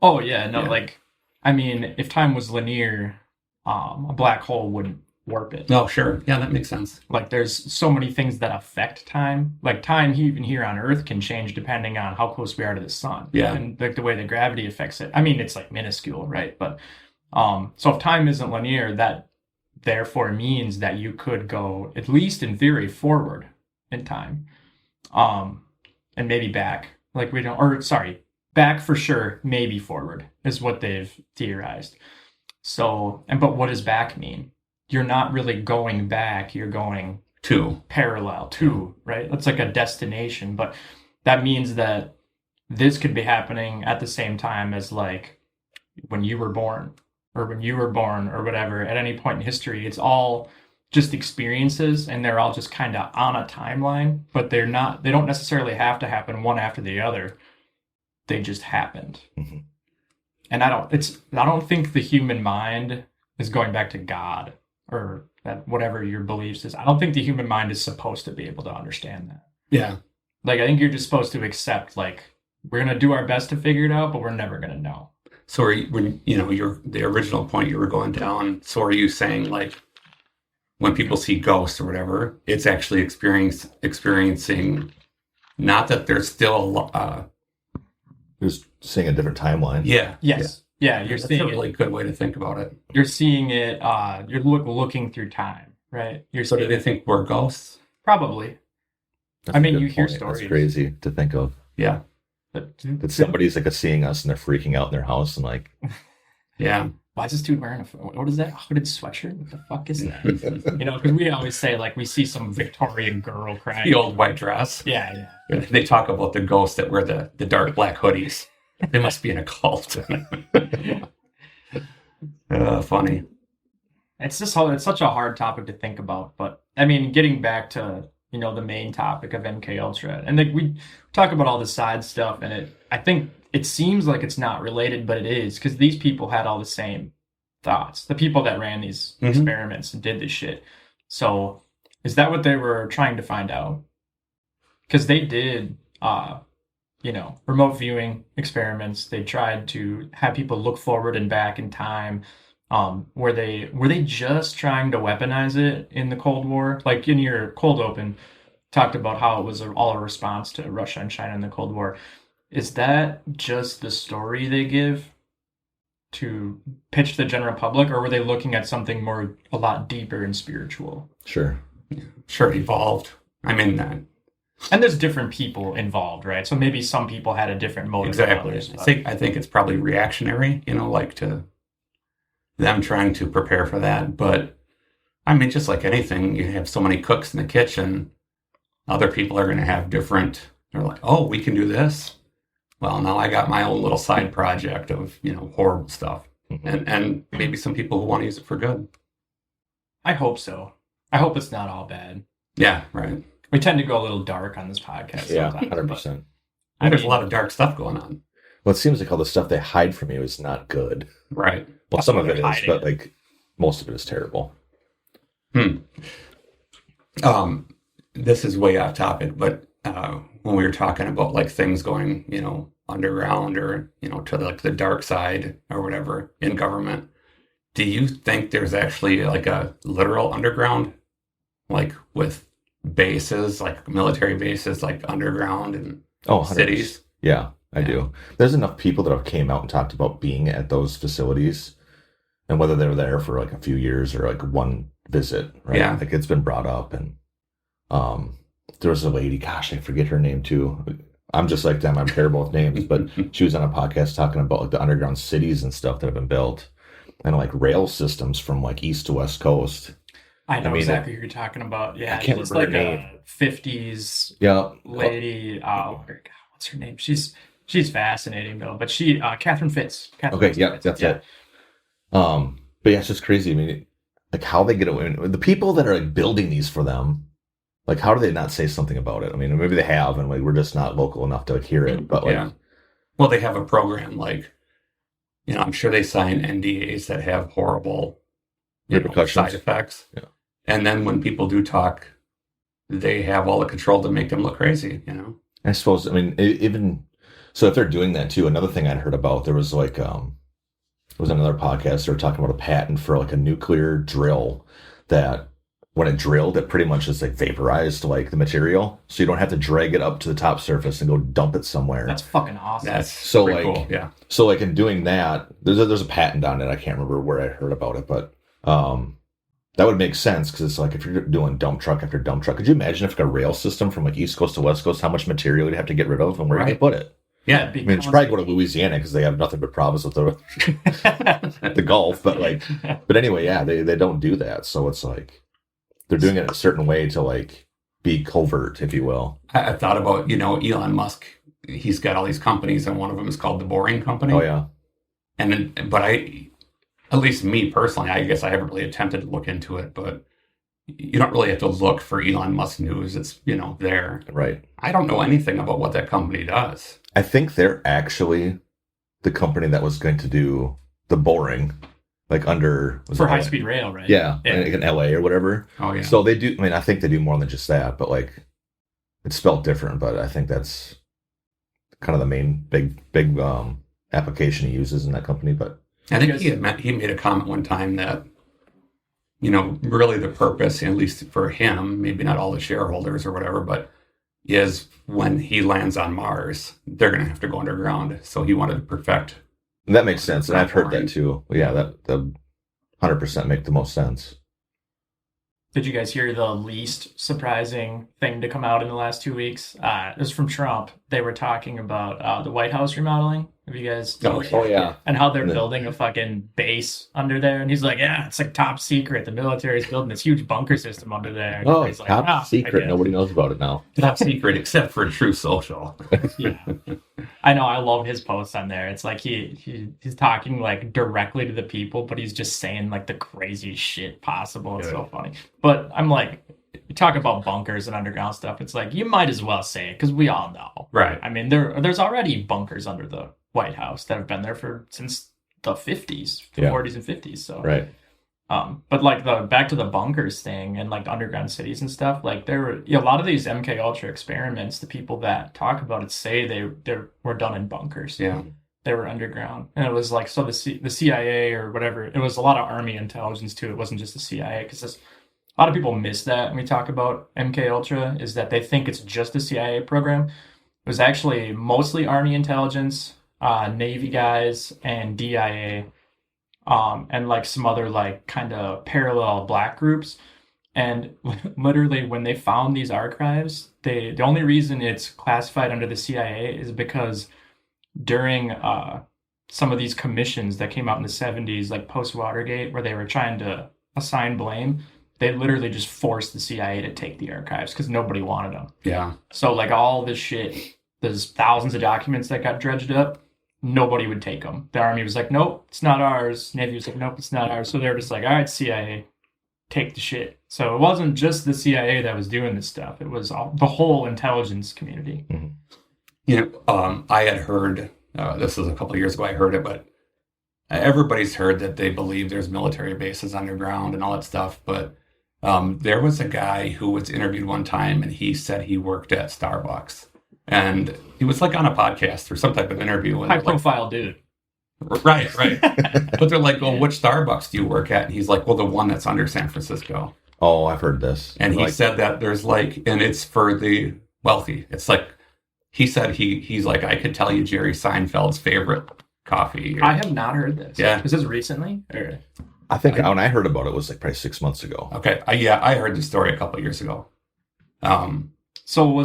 oh yeah, no, Yeah. like I mean, if time was linear, a black hole wouldn't warp it. No, sure, yeah, that makes sense. Like there's so many things that affect time. Like time even here on Earth can change depending on how close we are to the sun. Yeah. And like the way that gravity affects it. I mean, it's like minuscule, right? But so if time isn't linear, that therefore means that you could go, at least in theory, forward in time. And maybe back. Like we don't, or sorry, back for sure, maybe forward is what they've theorized. So, but what does back mean? You're not really going back, you're going to parallel to, right? That's like a destination, but that means that this could be happening at the same time as like when you were born or whatever at any point in history. It's all just experiences, and they're all just kind of on a timeline, but they don't necessarily have to happen one after the other. They just happened. Mm-hmm. And I don't think the human mind is going back to God or that whatever your beliefs is. I don't think the human mind is supposed to be able to understand that. Yeah. Like, I think you're just supposed to accept, like, we're going to do our best to figure it out, but we're never going to know. So when the original point you were going down, so are you saying like when people see ghosts or whatever, it's actually experiencing not that there's still Just seeing a different timeline. yeah. Yes. Yeah, you're That's seeing a really good way to think about it. You're seeing it. You're looking through time, right? So do they think we're ghosts? Probably. That's I a mean, good you hear point. stories. That's crazy to think of. Yeah. That somebody's like seeing us and they're freaking out in their house and like, Yeah. Why is this dude wearing what is that, hooded sweatshirt? What the fuck is that? Because we always say like we see some Victorian girl crying. The old white dress. Yeah. They talk about the ghosts that wear the dark black hoodies. They must be in a cult. Funny. It's such a hard topic to think about, but I mean, getting back to the main topic of MK Ultra, and like we talk about all the side stuff, and I think it seems like it's not related, but it is, because these people had all the same thoughts. The people that ran these experiments and did this shit. So is that what they were trying to find out? Because they did, remote viewing experiments. They tried to have people look forward and back in time. Were they just trying to weaponize it in the Cold War? Like in your cold open, talked about how it was all a response to Russia and China in the Cold War. Is that just the story they give to pitch the general public, or were they looking at something a lot deeper and spiritual? sure. Sure, it evolved. I mean, And there's different people involved, right? So maybe some people had a different motive than exactly. others, I think it's probably reactionary, like to them trying to prepare for that. But I mean, just like anything, you have so many cooks in the kitchen. Other people are going to have different. They're like, oh, we can do this. Well, now I got my own little side project of horrible stuff, and maybe some people who want to use it for good. I hope so. I hope it's not all bad. Yeah, right. We tend to go a little dark on this podcast. Yeah, sometimes, 100%. but There's a lot of dark stuff going on. Well, it seems like all the stuff they hide from you is not good. Right. Well, some of They're it is, hiding but it. like most of it is terrible. This is way off topic, but when we were talking about like things going, underground or, to like the dark side or whatever in government, do you think there's actually like a literal underground, like with bases, like military bases, like underground and 100%. cities? Yeah, I do. There's enough people that have came out and talked about being at those facilities and whether they were there for like a few years or like one visit, right? Yeah. Like it's been brought up, and there was a lady, gosh, I forget her name too. I'm just like them. I'm terrible with names, but she was on a podcast talking about like the underground cities and stuff that have been built and like rail systems from like east to west coast. I know I mean, exactly who you're talking about. Yeah, I can't she's remember like her a 50s Yeah. lady. God, what's her name? She's fascinating though. But Catherine Fitz. Okay, yeah, that's it. But yeah, it's just crazy. I mean, like how they get away. The people that are like building these for them, like how do they not say something about it? I mean, maybe they have, and like we're just not local enough to like hear it. But like, Yeah. Well, they have a program like, I'm sure they sign NDAs that have horrible Repercussions. side effects. Yeah. And then when people do talk, they have all the control to make them look crazy, I suppose. I mean, even so, if they're doing that too, another thing I'd heard about, there was like, it was another podcast. They were talking about a patent for like a nuclear drill that when it drilled, it pretty much just like vaporized like the material, so you don't have to drag it up to the top surface and go dump it somewhere. That's fucking awesome. That's So, pretty like, cool. Yeah. So like in doing that, there's a patent on it. I can't remember where I heard about it, but that would make sense because it's like if you're doing dump truck after dump truck, could you imagine if like a rail system from like East Coast to West Coast, how much material you'd have to get rid of and where you Right. could put it? Yeah, I mean, it's probably go to Louisiana because they have nothing but problems with the Gulf. But but anyway, yeah, they don't do that. So it's like they're doing it a certain way to like be covert, if you will. I thought about, Elon Musk. He's got all these companies, and one of them is called the Boring Company. Oh yeah, but at least me personally, I guess I haven't really attempted to look into it, but you don't really have to look for Elon Musk news. It's, there. right. I don't know anything about what that company does. I think they're actually the company that was going to do the Boring, like for high speed rail, right? Yeah, like in LA or whatever. Oh yeah. So they do. I mean, I think they do more than just that, but like it's spelled different. But I think that's kind of the main big application he uses in that company. But I think he made a comment one time that, really the purpose, at least for him, maybe not all the shareholders or whatever, but is when he lands on Mars, they're going to have to go underground. So he wanted to perfect. That makes sense. And I've heard that too. Yeah, that 100% make the most sense. Did you guys hear the least surprising thing to come out in the last 2 weeks? It was from Trump. They were talking about the White House remodeling. Have you guys? Oh yeah. And how they're building a fucking base under there. And he's like, yeah, it's like top secret. The military's building this huge bunker system under there. And it's like, top secret. Nobody knows about it now. Top secret, except for True Social. Yeah. I know. I love his posts on there. It's like he's talking like directly to the people, but he's just saying like the craziest shit possible. It's so funny. But I'm like, you talk about bunkers and underground stuff. It's like, you might as well say it because we all know. Right. I mean, there's already bunkers under the White House that have been there since the 50s, 40s and 50s. So right. But like back to the bunkers thing and like underground cities and stuff, like there were a lot of these MK Ultra experiments. The people that talk about it say they were done in bunkers. Yeah, they were underground, and it was like so the CIA or whatever. It was a lot of Army intelligence too. It wasn't just the CIA because a lot of people miss that when we talk about MK Ultra is that they think it's just a CIA program. It was actually mostly Army intelligence. Navy guys and DIA, and like some other like kind of parallel black groups. And literally when they found these archives, the only reason it's classified under the CIA is because during some of these commissions that came out in the 70s, like post-Watergate, where they were trying to assign blame, they literally just forced the CIA to take the archives because nobody wanted them. Yeah. So like all this shit, there's thousands of documents that got dredged up. Nobody would take them. The Army was like, nope, it's not ours. Navy was like, nope, it's not ours. So they're just like, all right, CIA, take the shit. So it wasn't just the CIA that was doing this stuff. It was the whole intelligence community. Mm-hmm. I had heard, this was a couple of years ago, I heard it, but everybody's heard that they believe there's military bases underground and all that stuff. But there was a guy who was interviewed one time and he said he worked at Starbucks. And he was like on a podcast or some type of interview. High profile dude. Right. But they're like, well, which Starbucks do you work at? And he's like, well, the one that's under San Francisco. Oh, I've heard this. And he said that there's like, and it's for the wealthy. It's like, he said he's like, I could tell you Jerry Seinfeld's favorite coffee. I have not heard this. Yeah. Is this recently? Or? I think when I heard about it was like probably 6 months ago. Okay. I heard the story a couple of years ago. So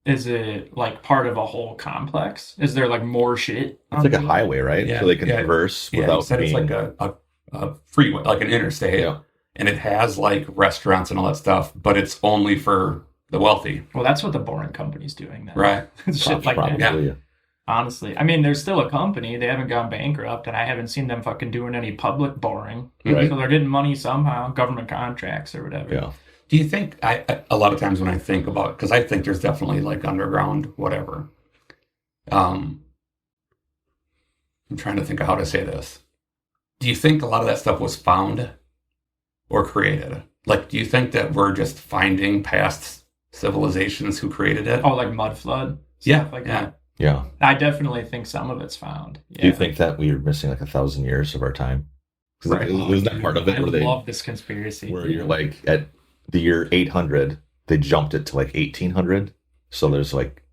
is it like part of a whole complex? Is there like more shit? It's like a highway, right? Yeah. So they can traverse without being... It's like a freeway, like an interstate. Yeah. And it has like restaurants and all that stuff, but it's only for the wealthy. Well, that's what the Boring Company's doing then. Right. Shit like that. Yeah. Honestly. I mean, they're still a company. They haven't gone bankrupt, and I haven't seen them fucking doing any public boring. Right. So they're getting money somehow, government contracts or whatever. Yeah. Do you think, a lot of times when I think about, because I think there's definitely like underground, whatever. I'm trying to think of how to say this. Do you think a lot of that stuff was found or created? Like, do you think that we're just finding past civilizations who created it? Oh, like mud flood? Yeah. Like that? Yeah. I definitely think some of it's found. Yeah. Do you think that we are missing like 1,000 years of our time? Right. Was that part of it? I love this conspiracy. Where you're like at the year 800, they jumped it to like 1800. So there's like...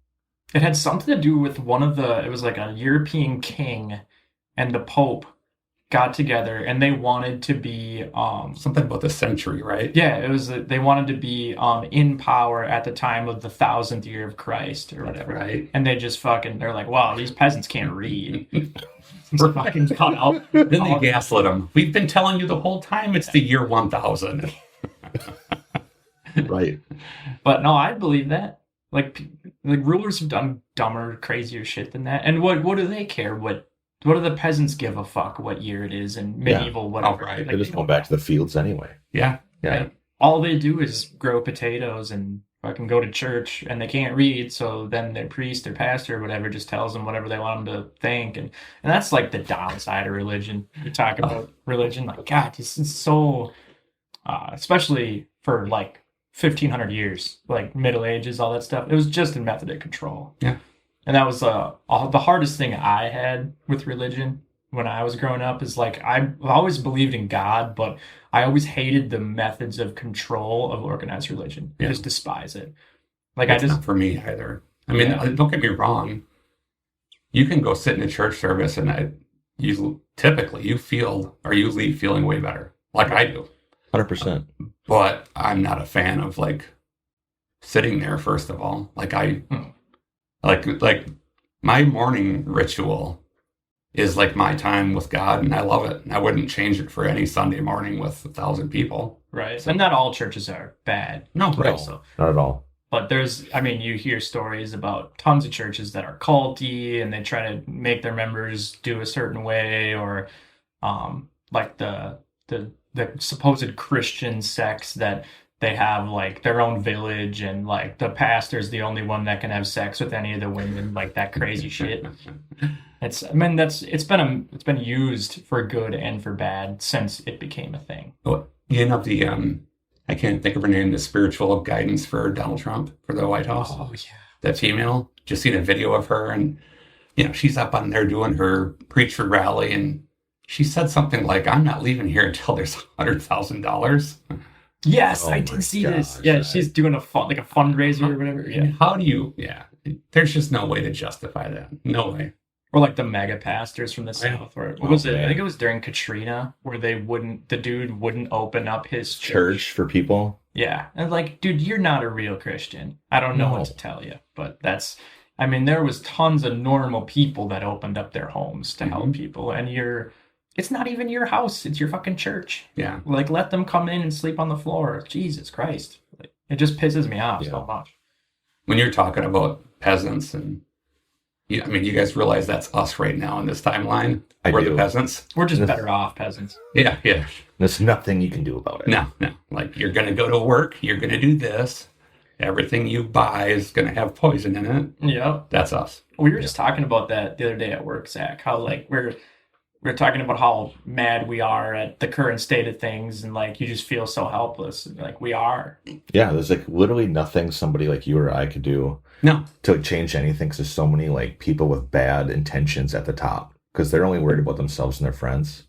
It had something to do with it was like a European king and the Pope got together and they wanted to be Something about the century, right? yeah, it was they wanted to be in power at the time of the 1000th year of Christ or whatever. Right. And they just fucking they're like, wow, these peasants can't read. It's fucking cut out. Then they gaslit them. We've been telling you the whole time it's the year 1000. Right. But no, I believe that. Like rulers have done dumber, crazier shit than that. And what do they care? What do the peasants give a fuck what year it is and medieval whatever? Oh, right. Like, They're just going back to the fields anyway. Yeah. right? All they do is grow potatoes and fucking go to church, and they can't read, so then their priest, their pastor, or whatever, just tells them whatever they want them to think, and that's like the downside of religion. You talk about religion, like God, this is so, especially for like 1500 years, like Middle Ages, all that stuff. It was just a method of control. Yeah. And that was the hardest thing I had with religion when I was growing up is like I've always believed in God, but I always hated the methods of control of organized religion. I just despise it. Like It's not for me either. I mean, don't get me wrong. You can go sit in a church service and you leave feeling way better, like I do. 100%. But I'm not a fan of like sitting there. First of all, like like my morning ritual is like my time with God, and I love it. And I wouldn't change it for any Sunday morning with 1,000 people. Right. So, and not all churches are bad. No, No, So, not at all. but you hear stories about tons of churches that are culty and they try to make their members do a certain way, or like the supposed Christian sects that they have like their own village and like the pastor's the only one that can have sex with any of the women, like that crazy shit. It's been used for good and for bad since it became a thing. Well, I can't think of her name, the spiritual guidance for Donald Trump for the White House. Oh yeah. That female, just seen a video of her, and she's up on there doing her preacher rally, and she said something like, "I'm not leaving here until there's $100,000." Yes, Oh I my did see gosh, this. Yeah, she's doing a fundraiser or whatever. Yeah. How do you? Yeah, there's just no way to justify that. No way. Or like the mega pastors from the South, or what was it? I man. think it was during Katrina, where the dude wouldn't open up his Church for people. Yeah. And like, dude, you're not a real Christian. I don't know No. what to tell you, but there was tons of normal people that opened up their homes to help people, and it's not even your house, it's your fucking church. Yeah. Like, let them come in and sleep on the floor. Jesus Christ. Like, it just pisses me off so much. When you're talking about peasants and you guys realize that's us right now in this timeline. We're do. the peasants. We're just better off peasants. Yeah. There's nothing you can do about it. No. Like, you're going to go to work. You're going to do this. Everything you buy is going to have poison in it. Yep. That's us. We were just talking about that the other day at work, Zach. How like we're talking about how mad we are at the current state of things, and like you just feel so helpless. Like we are. Yeah, there's like literally nothing somebody like you or I could do No. to change anything. Because there's so many like people with bad intentions at the top because they're only worried about themselves and their friends,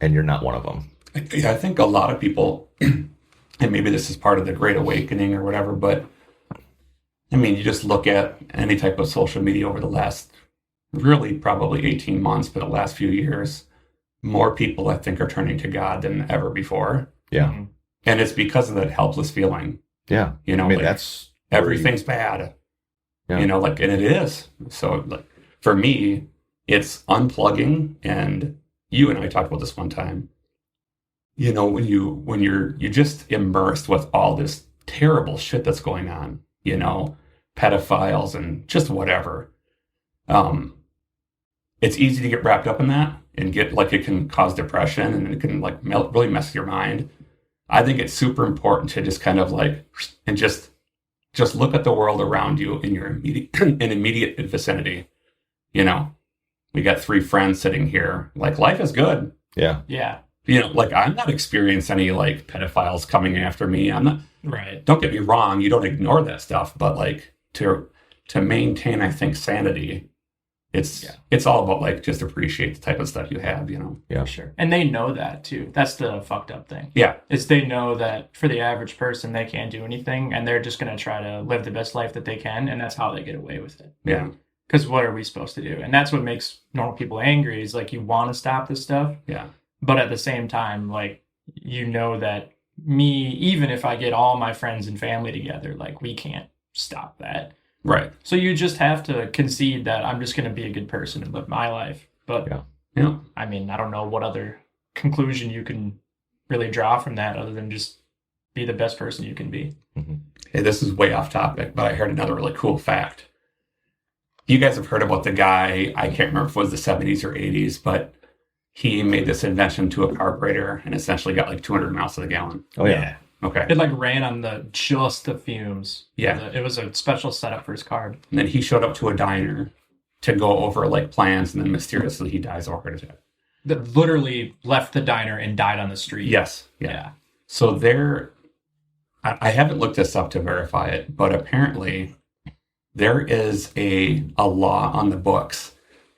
and you're not one of them. I think a lot of people, and maybe this is part of the Great Awakening or whatever, but you just look at any type of social media over the last really probably 18 months, but the last few years, more people I think are turning to God than ever before. Yeah. Mhm. And it's because of that helpless feeling. Yeah. That's Everything's bad. Yeah. And it is. So like for me, it's unplugging, and you and I talked about this one time. When you're just immersed with all this terrible shit that's going on, pedophiles and just whatever. It's easy to get wrapped up in that and get like it can cause depression and it can like really mess with your mind. I think it's super important to just kind of like and just look at the world around you in your immediate vicinity. We got 3 friends sitting here. Like, life is good. Yeah. Yeah. Like, I'm not experiencing any like pedophiles coming after me. I'm not. Right. Don't get me wrong. You don't ignore that stuff, but like to maintain, I think, sanity. It's all about like just appreciate the type of stuff you have. Yeah. Sure. And they know that too. That's the fucked up thing. Yeah. Is they know that for the average person, they can't do anything, and they're just going to try to live the best life that they can, and that's how they get away with it. Yeah. Because what are we supposed to do? And that's what makes normal people angry is like you want to stop this stuff. Yeah. But at the same time, like, you know that me, even if I get all my friends and family together, like we can't stop that. Right. So you just have to concede that I'm just going to be a good person and live my life. But Yeah. I mean, I don't know what other conclusion you can really draw from that other than just be the best person you can be. Mm-hmm. Hey, this is way off topic, but I heard another really cool fact. You guys have heard about the guy, I can't remember if it was the 70s or 80s, but he made this invention to a carburetor and essentially got like 200 miles to the gallon. Oh, yeah. Okay. It like ran on just the fumes. Yeah. It was a special setup for his carb. And then he showed up to a diner to go over like plans, and then mysteriously he dies of a heart attack. That literally left the diner and died on the street. Yes. Yeah. So I haven't looked this up to verify it, but apparently there is a law on the books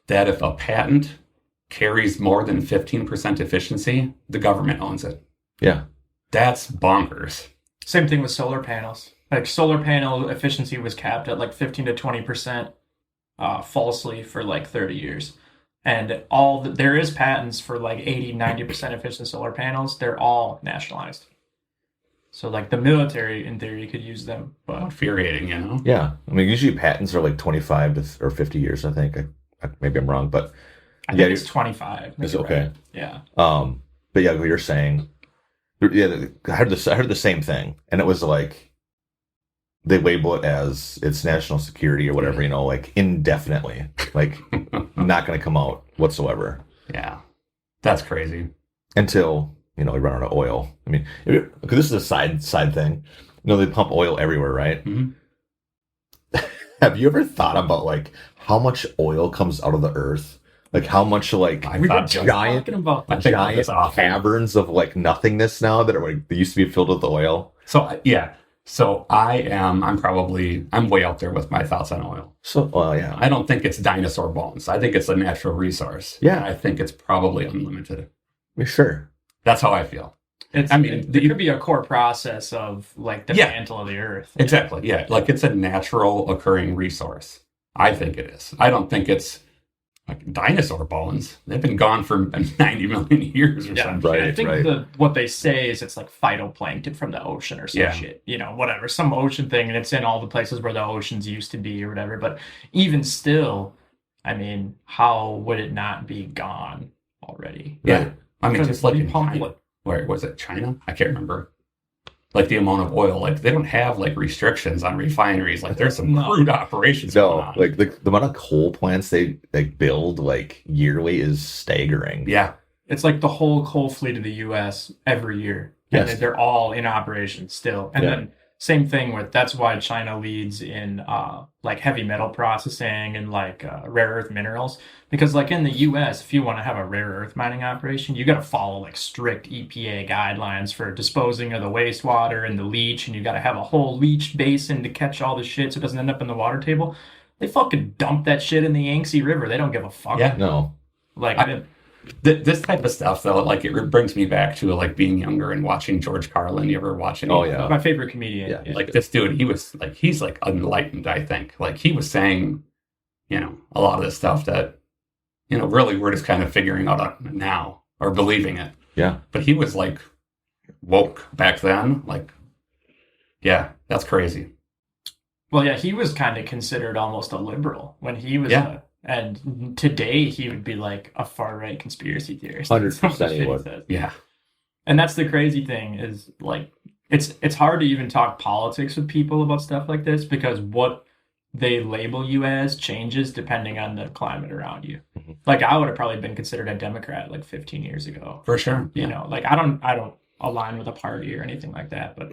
that if a patent carries more than 15% efficiency, the government owns it. Yeah. That's bonkers. Same thing with solar panels. Like solar panel efficiency was capped at like 15 to 20% falsely for like 30 years. And there is patents for like 80, 90% efficient solar panels. They're all nationalized. So like the military, in theory, could use them. But Infuriating, you know? Yeah. I mean, usually patents are like 25 or 50 years, I think. Maybe I'm wrong, but I think it's 25. It's okay. Right. Yeah. But yeah, what you're saying, yeah, I heard the same thing, and it was like they label it as it's national security or whatever, you know, like indefinitely, like not going to come out whatsoever. Yeah, that's crazy. Until we run out of oil. I mean, because this is a side thing. They pump oil everywhere, right? Mm-hmm. Have you ever thought about like how much oil comes out of the earth? Like how much like giant caverns of like nothingness now that are like they used to be filled with oil. So yeah. So I'm way out there with my thoughts on oil. So yeah. I don't think it's dinosaur bones. I think it's a natural resource. Yeah. I think it's probably unlimited. Sure. That's how I feel. It could be a core process of like the mantle of the earth. Exactly. Yeah. Like it's a natural occurring resource. I think it is. I don't think it's like dinosaur bones. They've been gone for 90 million years or something. Right, I think what they say is it's like phytoplankton from the ocean or some shit. Whatever. Some ocean thing, and it's in all the places where the oceans used to be or whatever. But even still, I mean, how would it not be gone already? Yeah. Right. I mean, just like in China. Where was it? China? I can't remember. Like the amount of oil, like they don't have like restrictions on refineries. Like there's some crude operations going on. Like the amount of coal plants they like build like yearly is staggering. Yeah, it's like the whole coal fleet of the U.S. every year. Yes. And they're all in operation still. And then same thing that's why China leads in like heavy metal processing and like rare earth minerals. Because like in the US, if you want to have a rare earth mining operation, you got to follow like strict EPA guidelines for disposing of the wastewater and the leach. And you got to have a whole leach basin to catch all the shit so it doesn't end up in the water table. They fucking dump that shit in the Yangtze River. They don't give a fuck. Yeah, no. Like this type of stuff though, like it brings me back to like being younger and watching George Carlin. You ever watch any? Oh yeah, my favorite comedian. Yeah. Like this dude, he's like enlightened. I think like he was saying, a lot of this stuff that, really we're just kind of figuring out now or believing it. Yeah. But he was like woke back then. Like, yeah, that's crazy. Well, yeah, he was kind of considered almost a liberal when he was and today he would be like a far-right conspiracy theorist. 100% he would. Yeah. And that's the crazy thing is like it's hard to even talk politics with people about stuff like this because what they label you as changes depending on the climate around you. Mm-hmm. Like I would have probably been considered a Democrat like 15 years ago. For sure. Like I don't align with a party or anything like that, but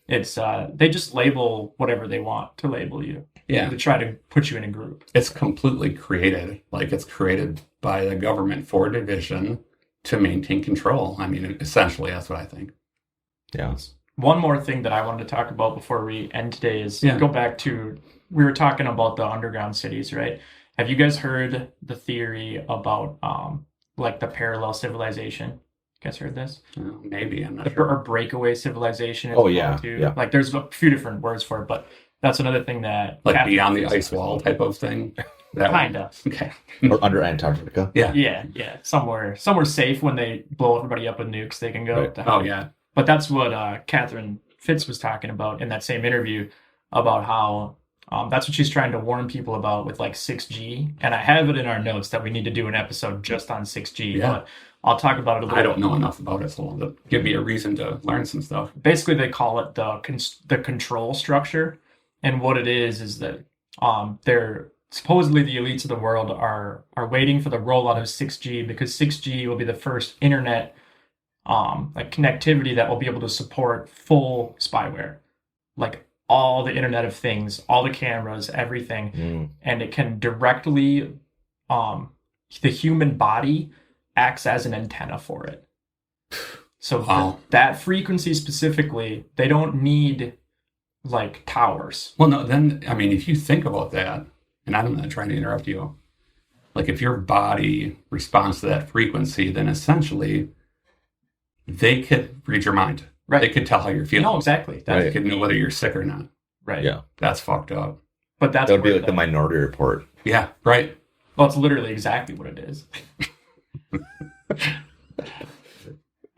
it's they just label whatever they want to label you. Yeah. To try to put you in a group. It's completely created. Like it's created by the government for division to maintain control. I mean, essentially that's what I think. Yeah. One more thing that I wanted to talk about before we end today is go back to, we were talking about the underground cities, right? Have you guys heard the theory about like the parallel civilization? You guys heard this? Maybe, I'm not sure. Or breakaway civilization. Oh yeah, yeah. Like there's a few different words for it, but that's another thing that like beyond the ice wall type of thing. That one. Kinda. Okay. Or under Antarctica. Yeah. Yeah. Somewhere safe when they blow everybody up with nukes, they can go. Right. To Oh, hell. yeah. But that's what Catherine Fitz was talking about in that same interview about how that's what she's trying to warn people about with like 6G. And I have it in our notes that we need to do an episode just on 6G. Yeah. But I'll talk about it a little I don't know enough about it, so it'll give me a reason to learn some stuff. Basically, they call it the control structure. And what it is that they're supposedly the elites of the world are waiting for the rollout of 6G because 6G will be the first internet like connectivity that will be able to support full spyware, like all the Internet of Things, all the cameras, everything, and it can directly the human body acts as an antenna for it. So that frequency specifically, they don't need like towers. Well, no, then, I mean, if you think about that, and I'm not trying to interrupt you, like if your body responds to that frequency, then essentially they could read your mind. Right. They could tell how you're feeling. No, exactly. They could know whether you're sick or not. Right. Yeah. That's fucked up. But that's That would be like the Minority Report. Yeah, right. Well, it's literally exactly what it is.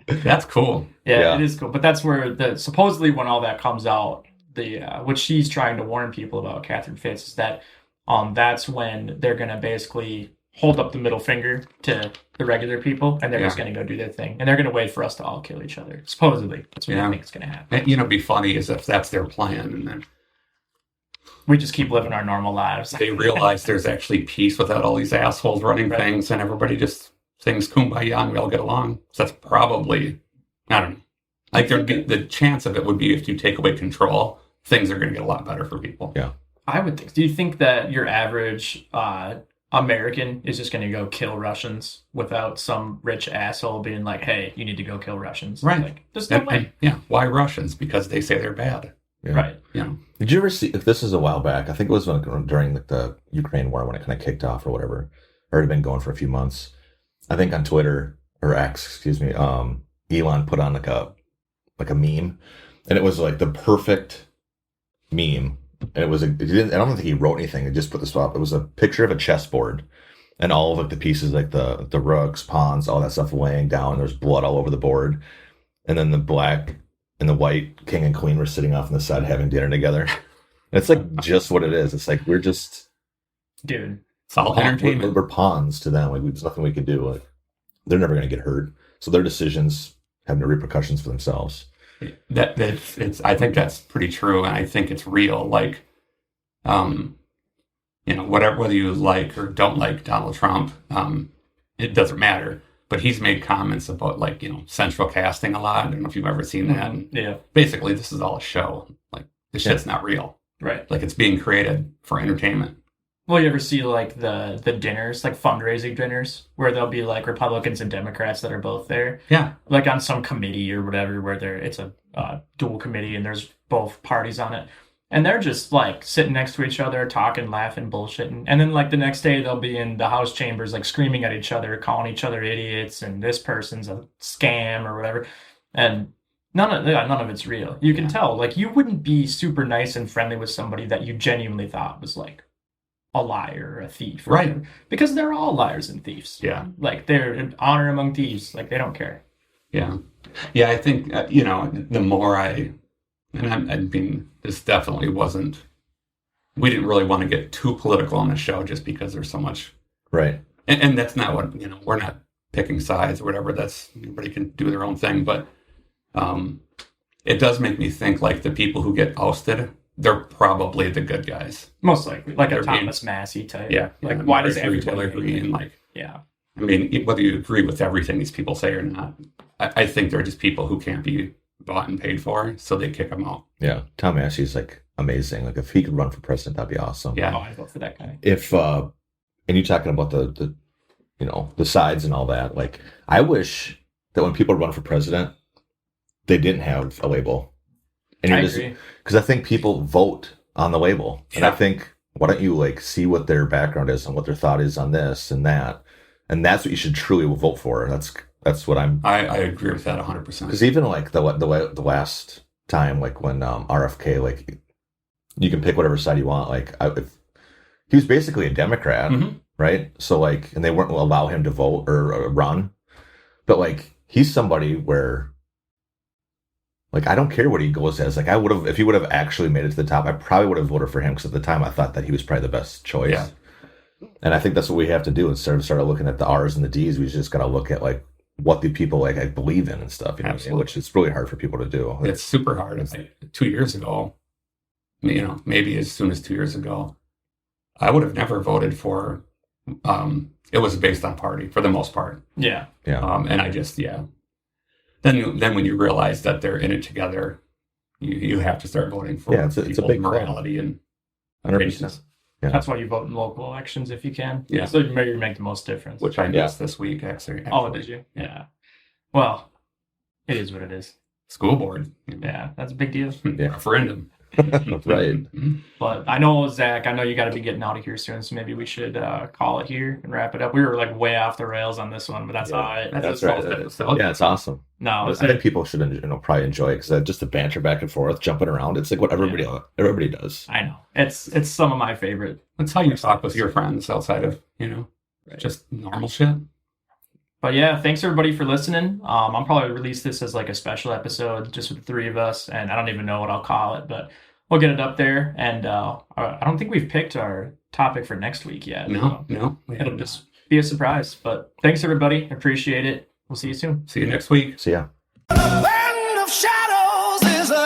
That's cool. Yeah, it is cool. But that's where supposedly when all that comes out, what she's trying to warn people about, Catherine Fitz, is that that's when they're gonna basically hold up the middle finger to the regular people, and they're just gonna go do their thing, and they're gonna wait for us to all kill each other. Supposedly, that's what I think is gonna happen. And, it'd be funny is if that's their plan, and then we just keep living our normal lives. they realize there's actually peace without all these assholes running things, and everybody just sings kumbaya and we all get along. So that's probably, I don't know. Like the chance of it would be if you take away control, things are going to get a lot better for people. Yeah. I would think. Do you think that your average American is just going to go kill Russians without some rich asshole being like, "Hey, you need to go kill Russians"? Right. Like, there's no way. Why Russians? Because they say they're bad. Yeah. Right. Did you ever see? If this is a while back, I think it was during the Ukraine war when it kind of kicked off or whatever, or it had been going for a few months. I think on Twitter or X, excuse me, Elon put on like a meme, and it was like the perfect meme. And it was I don't think he wrote anything. It just put this up. It was a picture of a chessboard, and all of like the pieces, like the rooks, pawns, all that stuff laying down. There's blood all over the board, and then the black and the white king and queen were sitting off on the side having dinner together. It's like just what it is. It's like we're just it's all entertainment. We're pawns to them. Like there's nothing we can do. Like they're never going to get hurt, so their decisions have no repercussions for themselves. I think that's pretty true, and I think it's real. Like, whether you like or don't like Donald Trump, it doesn't matter. But he's made comments about central casting a lot. I don't know if you've ever seen that. Yeah. Basically, this is all a show. Like this shit's not real. Right. Like it's being created for entertainment. Well, you ever see like the dinners, like fundraising dinners, where there'll be like Republicans and Democrats that are both there? Yeah. Like on some committee or whatever, where it's a dual committee and there's both parties on it. And they're just like sitting next to each other, talking, laughing, bullshitting. And then like the next day they'll be in the House chambers, like screaming at each other, calling each other idiots, and this person's a scam or whatever. And none of it's real. You can tell, like you wouldn't be super nice and friendly with somebody that you genuinely thought was like a liar or a thief. Right. Whatever. Because they're all liars and thieves. Yeah. Like they're an honor among thieves. Like they don't care. Yeah. Yeah, I think, the more I mean, this definitely wasn't, we didn't really want to get too political on the show just because there's so much. Right. And that's not what, we're not picking sides or whatever. That's, everybody can do their own thing. But it does make me think like the people who get ousted, they're probably the good guys. Most likely. Like They're a Thomas Massey type. Yeah. Like why does everybody everybody agree? And like, yeah. I mean, whether you agree with everything these people say or not, I think they're just people who can't be bought and paid for, so they kick them out. Yeah. Tom Massey's like amazing. Like if he could run for president, that'd be awesome. Yeah. Oh, I vote for that guy. If and you talking about the the sides and all that, like I wish that when people run for president, they didn't have a label. And I agree. Because I think people vote on the label. And I think, why don't you like see what their background is and what their thought is on this and that? And that's what you should truly vote for. That's what I agree with that 100%. Because even like the last time, like when RFK, like you can pick whatever side you want. Like he was basically a Democrat, Mhm. right? So like, and they wouldn't allow him to vote or run. But like, he's somebody where, like, I don't care what he goes as. Like, I would have, if he would have actually made it to the top, I probably would have voted for him because at the time I thought that he was probably the best choice. Yeah. And I think that's what we have to do instead of starting looking at the R's and the D's. We just got to look at like what the people like I believe in and stuff. You know what I mean? Which is really hard for people to do. It's super hard. It's like 2 years ago, maybe as soon as 2 years ago, I would have never voted for. It was based on party for the most part. Yeah. And I just Then when you realize that they're in it together, you have to start voting for it's a people's big morality and 100%. opinions, Yeah. That's why you vote in local elections if you can. Yeah. So maybe you make the most difference. which I missed this week actually. Oh, did you? Yeah. Well, it is what it is. School board, Yeah, that's a big deal. referendum. Right. But I know, Zach, I know you got to be getting out of here soon, so maybe we should call it here and wrap it up. We were like way off the rails on this one, but that's all right. That's a right. solid episode. Yeah, it's awesome. No, I think people should probably enjoy it because just the banter back and forth, jumping around. It's like what everybody does. I know. It's some of my favorite. That's how you talk with your friends outside of just normal shit. But yeah, thanks everybody for listening. I'll probably release this as like a special episode just with the three of us, and I don't even know what I'll call it, but we'll get it up there. And I don't think we've picked our topic for next week yet. No. It'll just be a surprise. But thanks everybody. Appreciate it. We'll see you soon. See you next week. See ya. Land of shadows is a